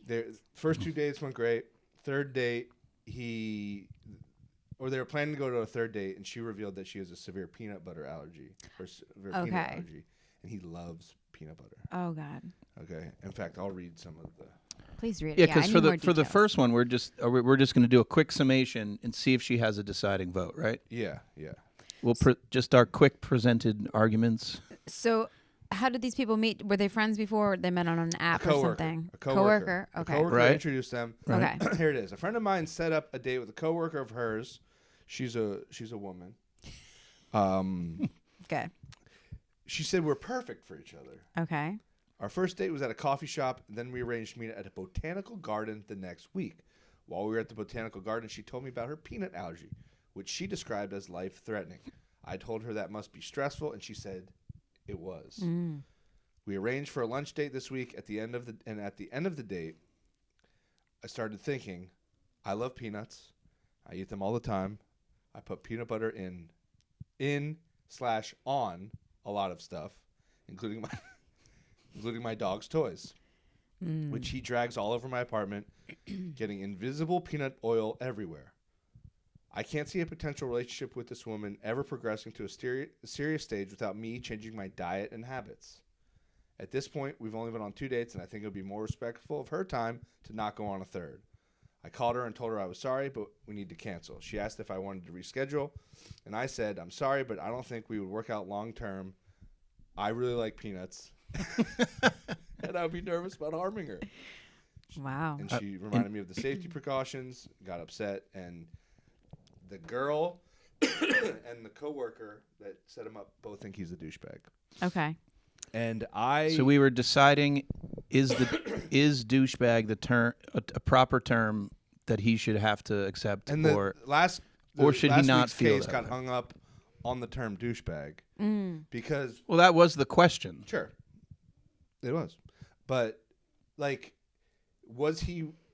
their first 2 dates went great. 3rd date, they were planning to go to a 3rd date, and she revealed that she has a severe peanut butter allergy or severe peanut Okay. allergy, and he loves peanut butter. Oh God. Okay. In fact, I'll read some of the. Please read it. Yeah, I because need for more the details. first one, we're just going to do a quick summation and see if she has a deciding vote, right? Yeah. We'll just our quick presented arguments. So, how did these people meet? Were they friends before? Or they met on an app or something? A coworker. Okay. A coworker Right. introduced them. Okay. Here it is. A friend of mine set up a date with a coworker of hers. She's a woman. Okay. She said we're perfect for each other. Okay. Our first date was at a coffee shop, and then we arranged to meet at a botanical garden the next week. While we were at the botanical garden, she told me about her peanut allergy, which she described as life-threatening. I told her that must be stressful, and she said it was. Mm. We arranged for a lunch date this week. At the end of the date, I started thinking, I love peanuts. I eat them all the time. I put peanut butter in/on a lot of stuff, including my dog's toys, which he drags all over my apartment, getting invisible peanut oil everywhere. I can't see a potential relationship with this woman ever progressing to a serious stage without me changing my diet and habits. At this point, we've only been on 2 dates, and I think it would be more respectful of her time to not go on a third. I called her and told her I was sorry, but we need to cancel. She asked if I wanted to reschedule, and I said, I'm sorry, but I don't think we would work out long term. I really like peanuts, and I would be nervous about harming her. Wow. And she reminded me of the safety precautions, got upset, and the girl and the coworker that set him up both think he's a douchebag. Okay. And So we were deciding is douchebag the term a proper term that he should have to accept, and or should he last not week's feel case that got way? hung up on the term douchebag because Well, that was the question. sure it was, but like,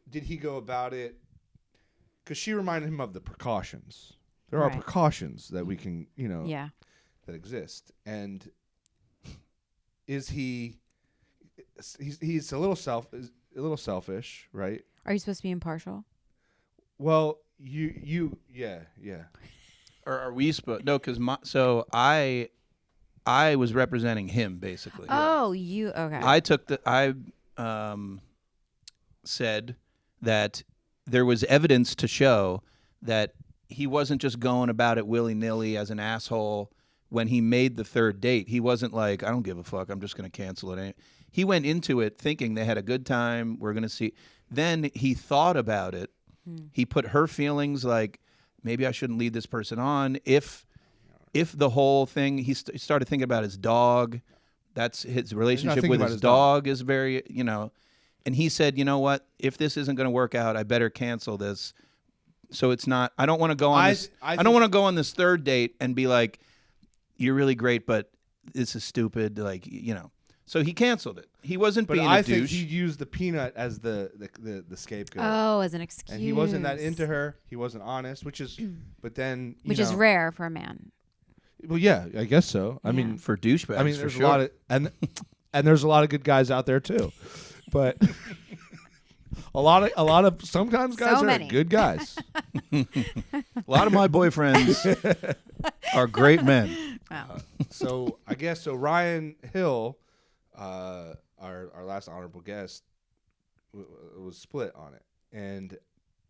did he go about it? Because she reminded him of the precautions. There are Right. precautions that we can, Yeah. that exist, and is he's a little selfish, right? Are you supposed to be impartial? Well, yeah. Or are we supposed? No, because I was representing him basically. Oh, you okay? I said that there was evidence to show that he wasn't just going about it willy-nilly as an asshole. When he made the third date, he wasn't like, I don't give a fuck, I'm just going to cancel it. He went into it thinking they had a good time, we're going to see. Then he thought about it. He put her feelings like, maybe I shouldn't lead this person on. If the whole thing, he started thinking about his dog. That's his relationship with his dog is very, and he said, you know what? If this isn't going to work out, I better cancel this. So it's not, I don't want to go on this. I don't want to go on this third date and be like, you're really great, but this is stupid. Like, So he canceled it. He wasn't being a douche. But I think he used the peanut as the scapegoat. Oh, as an excuse. And he wasn't that into her. He wasn't honest, which is, but then which is rare for a man. Well, yeah, I guess so. I mean, for douchebags. I mean, there's for sure. a lot of and there's a lot of good guys out there too, but a lot of sometimes guys are good guys. A lot of my boyfriends are great men. Wow. So I guess so. Ryan Hill, our last honorable guest, was split on it, and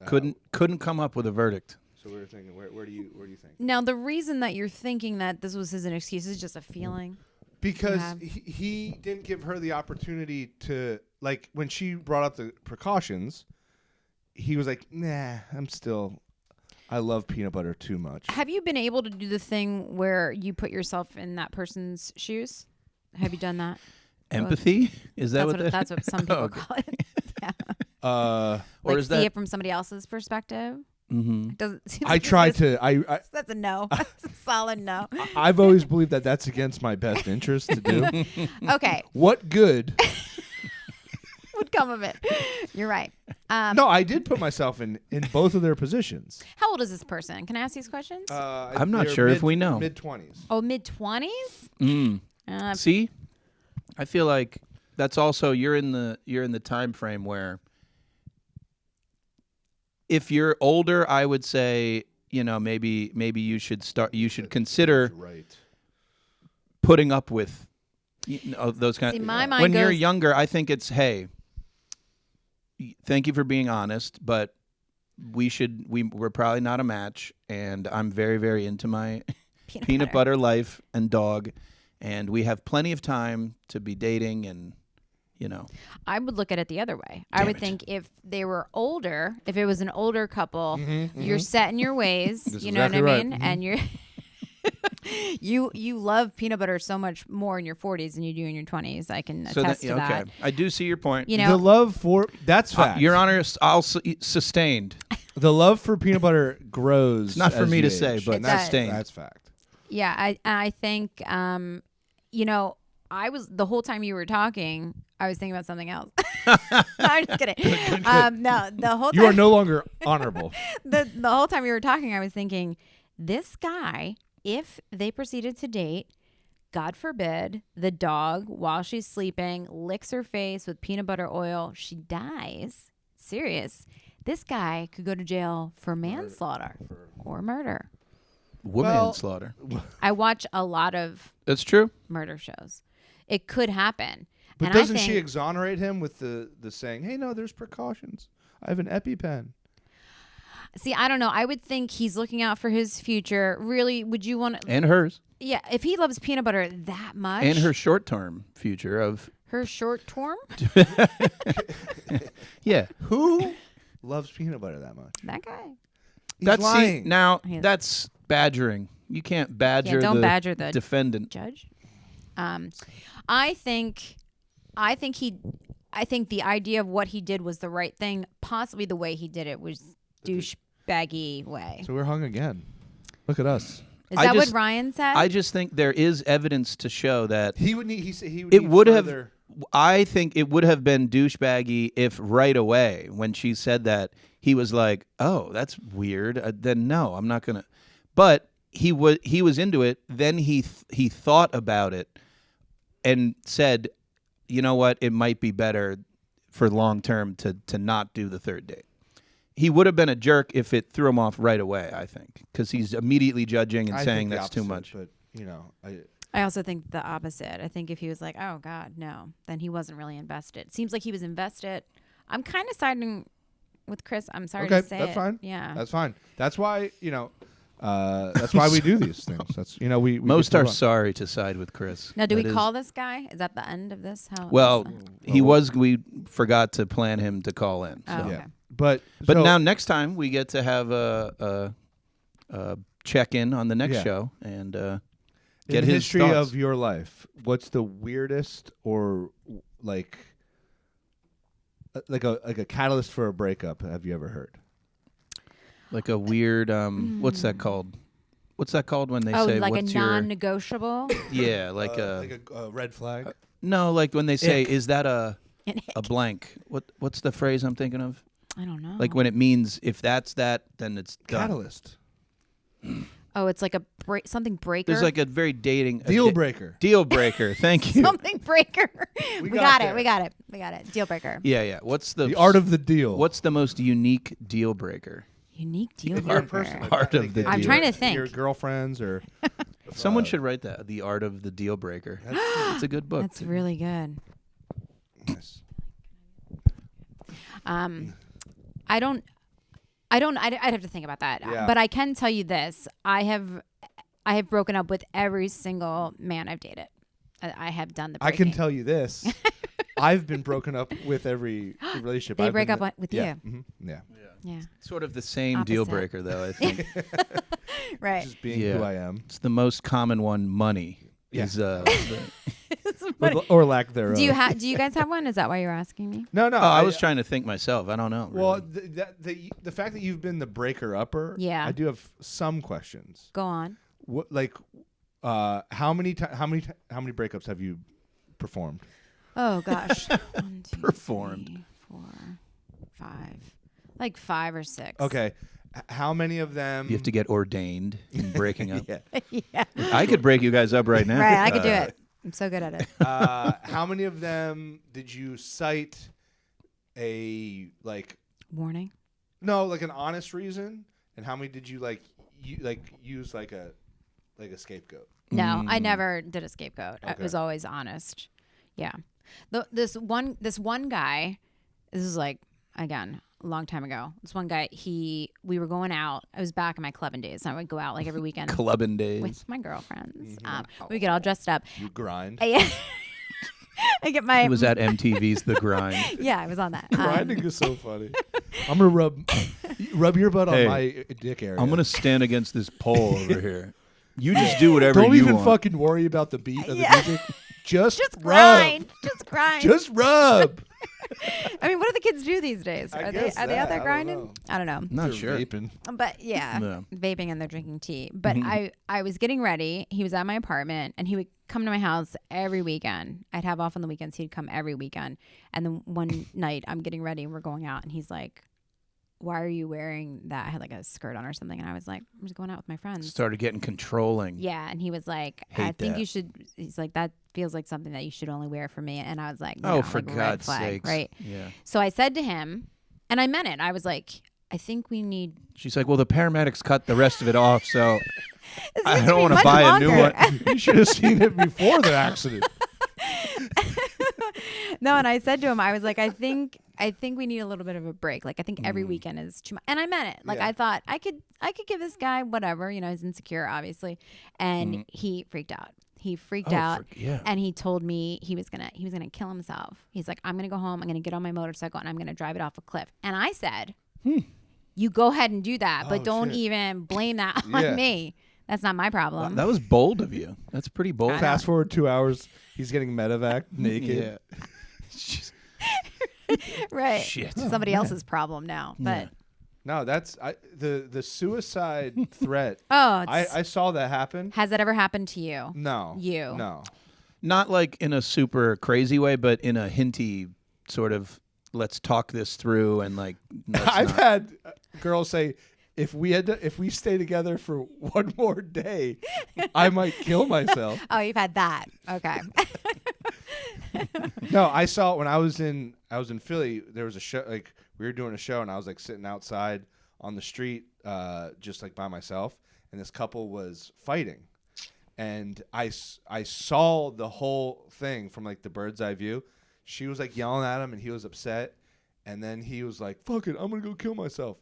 couldn't come up with a verdict. So we were thinking, where do you think? Now, the reason that you're thinking that this was an excuse is just a feeling. Because he didn't give her the opportunity to, like, when she brought up the precautions, he was like, nah, I love peanut butter too much. Have you been able to do the thing where you put yourself in that person's shoes? Have you done that? Empathy? Is that that's what some people call it? Yeah. Or like is see that it from somebody else's perspective? Mm-hmm. It doesn't seem I like tried to. That's a no. That's a solid no. I've always believed that that's against my best interest to do. Okay. What good would come of it? You're right. No, I did put myself in both of their positions. How old is this person? Can I ask these questions? I'm not sure if we know. Mid-20s. Oh, mid-20s? See, I feel like that's also you're in the time frame where if you're older, I would say, maybe you should consider putting up with those kind See, of. my mind when you're goes- younger, I think it's, hey, thank you for being honest, but we're probably not a match, and I'm very, very into my peanut butter life and dog, and we have plenty of time to be dating and. I would look at it the other way. I would think if they were older, if it was an older couple, you're set in your ways. That's you know exactly what I right. mean? And you love peanut butter so much more in your 40s than you do in your 20s. I can attest to that. Okay, I do see your point. The love for that's fact. Your Honor, sustained. The love for peanut butter grows. It's not for as me you to age. say, but sustained. That's fact. Yeah, I think I was the whole time you were talking, I was thinking about something else. No, I'm just kidding. No, the whole time You are no longer honorable. the whole time you were talking, I was thinking, this guy, if they proceeded to date, God forbid, the dog, while she's sleeping, licks her face with peanut butter oil, she dies. Serious. This guy could go to jail for manslaughter. or murder. Manslaughter. I watch a lot of That's true. murder shows. It could happen. But And doesn't I think, she exonerate him with the saying, "Hey, no, there's precautions. I have an EpiPen." See, I don't know. I would think he's looking out for his future. Really, would you want to? And hers. Yeah, if he loves peanut butter that much. And her short-term future of... Her short term? Yeah. Who loves peanut butter that much? That guy. He's That's lying. now He's- that's badgering. You can't badger don't the badger the defendant. Judge. I think the idea of what he did was the right thing. Possibly the way he did it was douchebaggy way. So we're hung again. Look at us. Is I that just- what Ryan said? I just think there is evidence to show that He would need. He would. it need would have. further- I think it would have been douchebaggy if right away when she said that he was like, "Oh, that's weird." Then no, I'm not gonna. But he was into it. Then he thought about it and said, "You know what? It might be better for long term to not do the third date." He would have been a jerk if it threw him off right away. I think because he's immediately judging and I saying think the that's too opposite, much. But you know, I also think the opposite. I think if he was like, "Oh God, no," then he wasn't really invested. Seems like he was invested. I'm kind of siding with Chris. I'm sorry okay, to say that's it. fine. Yeah, That's fine. That's why that's why we do these things. That's we Most get are to run. sorry to side with Chris. Now, do That we is- call this guy? Is that the end of this? How? Well, he Well, was. We forgot to plan him to call in. So. Oh, Yeah, okay. but But so- now next time we get to have a check in on the next Yeah. show and in get the his history thoughts. of your life, what's the weirdest or like a catalyst for a breakup have you ever heard? like a weird. What's that called? What's that called when they Oh, say like a what's your? non-negotiable. Yeah, like a red flag. no, like when they say Ick. is that a An blank? What's the phrase I'm thinking of? I don't know. Like when it means if that's that, then it's done. Catalyst. Oh, it's like a something breaker. There's like a very dating Deal breaker. Deal breaker. Thank you. something breaker. We got got there. it. We got it. We got it. Deal breaker. Yeah. What's the The art of the deal. What's the most unique deal breaker? Unique deal your breaker. person? Art of the I'm deal. trying to think. Your girlfriends or Someone should write that. The Art of the Deal Breaker. It's a good book. That's really good. Yes. I'd have to think about that. Yeah. But I can tell you this: I have broken up with every single man I've dated. I have done the. I can breaking. tell you this. I've been broken up with every relationship. They I've break been up with yeah. you. Mm-hmm. Yeah. Yeah. Sort of the same deal Opposite. breaker, though, I think. Right. Just being Yeah. who I am. It's the most common one, money. Yeah. Is, Or lack thereof. Do you guys have one? Is that why you're asking me? No, no. oh, I was trying to think myself. I don't know. Well, really. the fact that you've been the breaker upper, Yeah. I do have some questions. Go on. What how many breakups have you performed? Oh gosh. 1, 2, Performed. 3, 4, 5. Like 5 or 6. Okay. How many of them? You have to get ordained in breaking up. Yeah. Yeah. I could break you guys up right now. Right. I could do it. I'm so good at it. How many of them did you cite a Warning. no, like an honest reason, and how many did you use like a scapegoat? No, I never did a scapegoat. I Okay. was always honest. Yeah. This one guy, this is like, again, a long time ago. This one guy, we were going out. I was back in my clubbing days. I would go out like every weekend Clubbing days. with my girlfriends. We get all dressed up. You grind. I get my. It was at MTV's The Grind. Yeah, I was on that. Grinding is so funny. I'm gonna rub your butt Hey, on my dick area. I'm going to stand against this pole over here. You just do whatever Don't you even want. fucking worry about the beat of the Yeah. music. Just grind. Just grind. Just rub. I mean, what do the kids do these days? I Are they guess out there that. I don't grinding? know. I don't know. Not They're sure. vaping. But yeah, No. vaping and they're drinking tea. But I was getting ready. He was at my apartment and he would come to my house every weekend. I'd have off on the weekends. He'd come every weekend. And then one night I'm getting ready and we're going out and he's like, "Why are you wearing that?" I had like a skirt on or something. And I was like, "I'm just going out with my friends." Started getting controlling. Yeah. And he was like, "I Hate think that. you should." He's like, "That feels like something that you should only wear for me." And I was like, Oh, "No, for like, red God's flag," sakes. right? Yeah. So I said to him, and I meant it. I was like, I think we need. She's like, well, the paramedics cut the rest of it off, so This I needs don't be want to much buy a new longer. one. You should have seen it before the accident. No, and I said to him, I was like, I think we need a little bit of a break. Like, I think every weekend is too much. And I meant it. Like, Yeah. I thought I could give this guy whatever. You know, he's insecure, obviously, and he freaked out. He freaked out, yeah. and he told me he was gonna kill himself. He's like, I'm gonna go home. I'm gonna get on my motorcycle and I'm gonna drive it off a cliff. And I said, you go ahead and do that, but don't shit. even blame that Yeah. on me. That's not my problem. That was bold of you. That's pretty bold. Fast forward 2 hours, he's getting medevac naked. Yeah. Right. Shit. Somebody else's problem now. But No, that's the suicide threat. oh, it's, I saw that happen. has that ever happened to you? No. You. No. Not like in a super crazy way, but in a hinty sort of, let's talk this through and like. I've had girls say, if we stay together for one more day, I might kill myself. Oh, you've had that. Okay. No, I saw it when I was in Philly. There was a show, like we were doing a show, and I was like sitting outside on the street, just like by myself, and this couple was fighting, and I saw the whole thing from like the bird's eye view. She was like yelling at him, and he was upset, and then he was like, "Fuck it, I'm gonna go kill myself."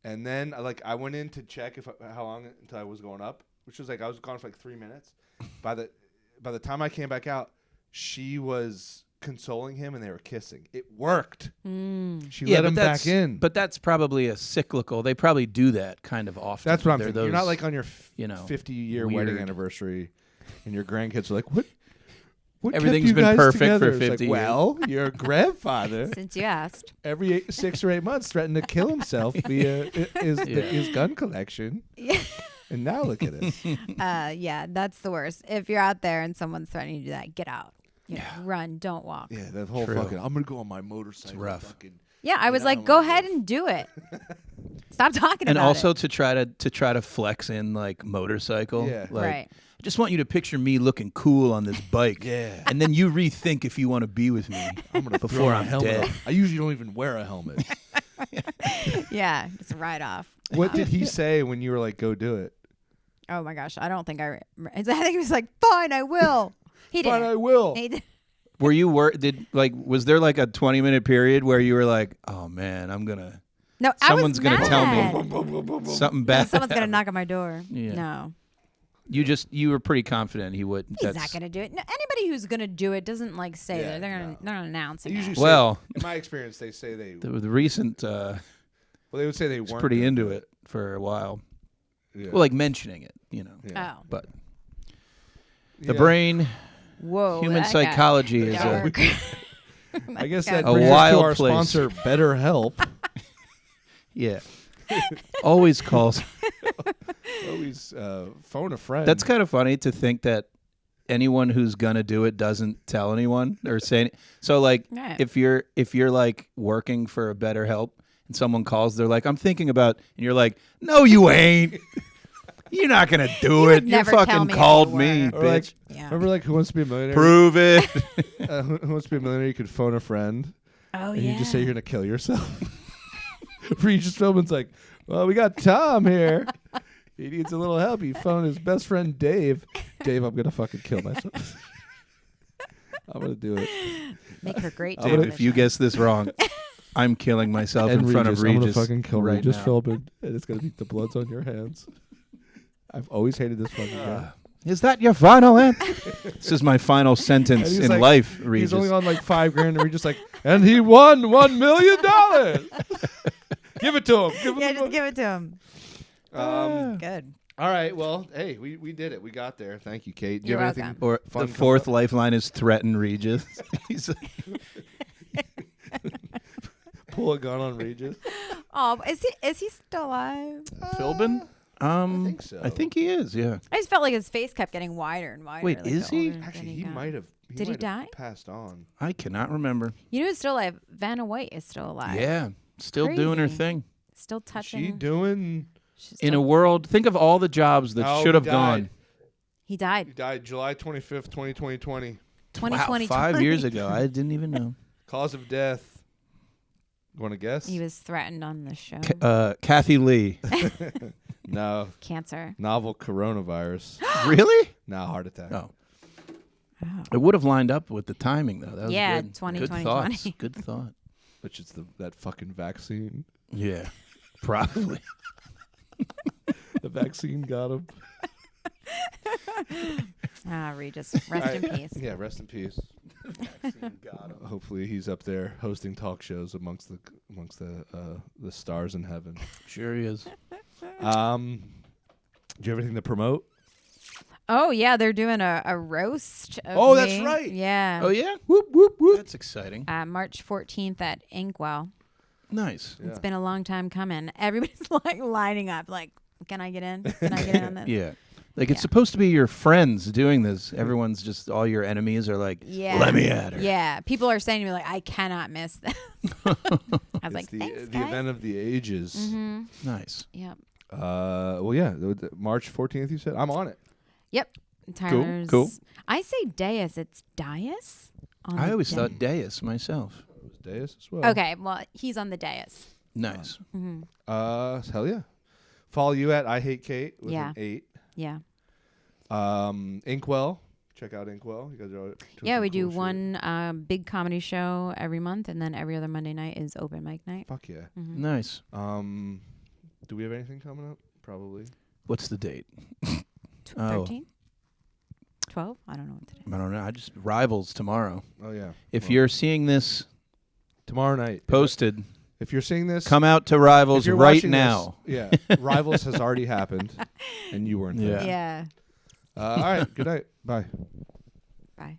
And then I went in to check how long until I was going up, which was like I was gone for like 3 minutes. By the time I came back out, she was consoling him and they were kissing. It worked. She let him back in. But that's probably a cyclical. They probably do that kind of often. That's what I'm They're thinking. You're not like on your 50-year wedding weird. anniversary, and your grandkids are like, "What Everything's kept you been guys perfect together?" for It's 50 like, well, your grandfather Since you asked. every 6 or 8 months threatened to kill himself via his gun collection. Yeah. And now look at us. Yeah, that's the worst. If you're out there and someone's threatening to do that, get out. You know, run, don't walk. Yeah, that whole True. fucking, I'm going to go on my motorcycle. It's rough. Fucking, Yeah, I was like, go ahead and do it. Stop talking And about also it. to try to flex in like motorcycle. Yeah. Like, Right. I just want you to picture me looking cool on this bike. Yeah. And then you rethink if you want to be with me I'm going to before I'm dead. I usually don't even wear a helmet. Yeah, just ride off. What did he say when you were like, go do it? Oh my gosh, I don't think I think he was like, fine, I will. He did. Fine, I will. He did. Were you was there like a 20-minute period where you were like, oh man, No, someone's I was gonna mad. tell me something No, bad? someone's gonna knock on my door. Yeah. No, You were pretty confident he would. he's not gonna do it. No, anybody who's gonna do it doesn't like say Yeah, that. They're gonna announce They it. usually Well- say, in my experience, they say they. The recent Well, they would say they was weren't pretty gonna into do it for a while. Yeah. Well, like mentioning it, you know. Yeah. Oh, But the Yeah. brain, whoa. human that got psychology is a dark. I guess God. that A brings us to wild our place. sponsor, BetterHelp. yeah. Always calls. Always phone a friend. That's kind of funny to think that anyone who's gonna do it doesn't tell anyone or say. So like, Right. if you're like working for a BetterHelp and someone calls, they're like, I'm thinking about, and you're like, no, you ain't. You're not gonna do You it. would You never tell fucking me if called you me, were. Or like, bitch. Yeah. remember like Who Wants to Be a Millionaire? Prove it. Who Wants to Be a Millionaire? You could phone a friend Oh and yeah. you just say you're gonna kill yourself. Regis Philbin's like, well, we got Tom here. He needs a little help. He phoned his best friend Dave. Dave, I'm gonna fucking kill myself. I'm gonna do it. Make her great. Dave, television. if you guess this wrong, I'm killing myself in front of I'm gonna Regis. fucking kill right Regis now. Philbin, and it's gonna be the blood's on your hands. I've always hated this fucking guy. Is that your final answer? This is my final sentence And he's in like- life, Regis. He's only on like $5 grand, and Regis like, and he won $1 million. Give it to him. Give him Yeah, the just money. give it to him. Good. All right. Well, hey, we did it. We got there. Thank you, Kate. Do you You're have anything? welcome. Or fun the coming fourth up? lifeline is threaten Regis. He's Pull a gun on Regis. Oh, is he still alive? Philbin? I think so. I think he is. Yeah. I just felt like his face kept getting wider and wider. Wait, like, is the he? older Actually, that he got. might have. Did he might have die? Passed on. I cannot remember. You know who's still alive? Vanna White is still alive. Yeah. Still doing her Crazy. thing. Still She touching. doing? She's In a still- world, think of all the jobs that Oh, should have he gone. died. He He died. died July 25th, 2020. 2020. Wow, 5 years ago. I didn't even know. Cause of death: Want to guess? He was threatened on the show. Kathy Lee. No. Cancer. Novel coronavirus. Really? No, heart attack. Oh. It would have lined up with the timing, though. That was Yeah, good. 2020. Good thoughts. Good thought. Which is that fucking vaccine. Yeah, probably. The vaccine got him. Regis, rest in peace. Yeah, rest in peace. Got him. Hopefully he's up there hosting talk shows amongst the stars in heaven. Sure he is. Do you have anything to promote? Oh yeah, they're doing a roast. Of Oh, that's me. right. Yeah. Oh yeah. Whoop whoop whoop. That's exciting. March 14th at Inkwell. Nice. Yeah. It's been a long time coming. Everybody's like lining up. Like, can I get in? Can I get in on this? Yeah. Like it's supposed to be your friends doing this. Everyone's just all your enemies are like, Yeah. let me at her. Yeah. People are saying to me like, I cannot miss this. I was It's like, the thanks, the guys. event of the ages. Mm-hmm. Nice. Yep. Well, yeah, March 14th. You said I'm on it. Yep. Tyler's. Cool. I say Deus. It's Dias. On I the always da- thought Deus myself. It was Deus as well. Okay. Well, he's on the Deus. Nice. Mm-hmm. Hell yeah. Follow you at I Hate Kate with Yeah. an 8. Yeah. Inkwell. Check out Inkwell. You guys are doing Yeah, some we do cool shit. one big comedy show every month, and then every other Monday night is open mic night. Fuck yeah. Mhm. Nice. Do we have anything coming up? Probably. What's the date? 13? 12? I don't know what today. I don't know. I just Rivals tomorrow. Oh yeah. If Well, you're seeing this tomorrow night posted, if you're seeing this, come out to if Rivals you're right watching now. This, yeah. Rivals has already happened, and you weren't there. Yeah. Yeah. All right. Good night. Bye. Bye.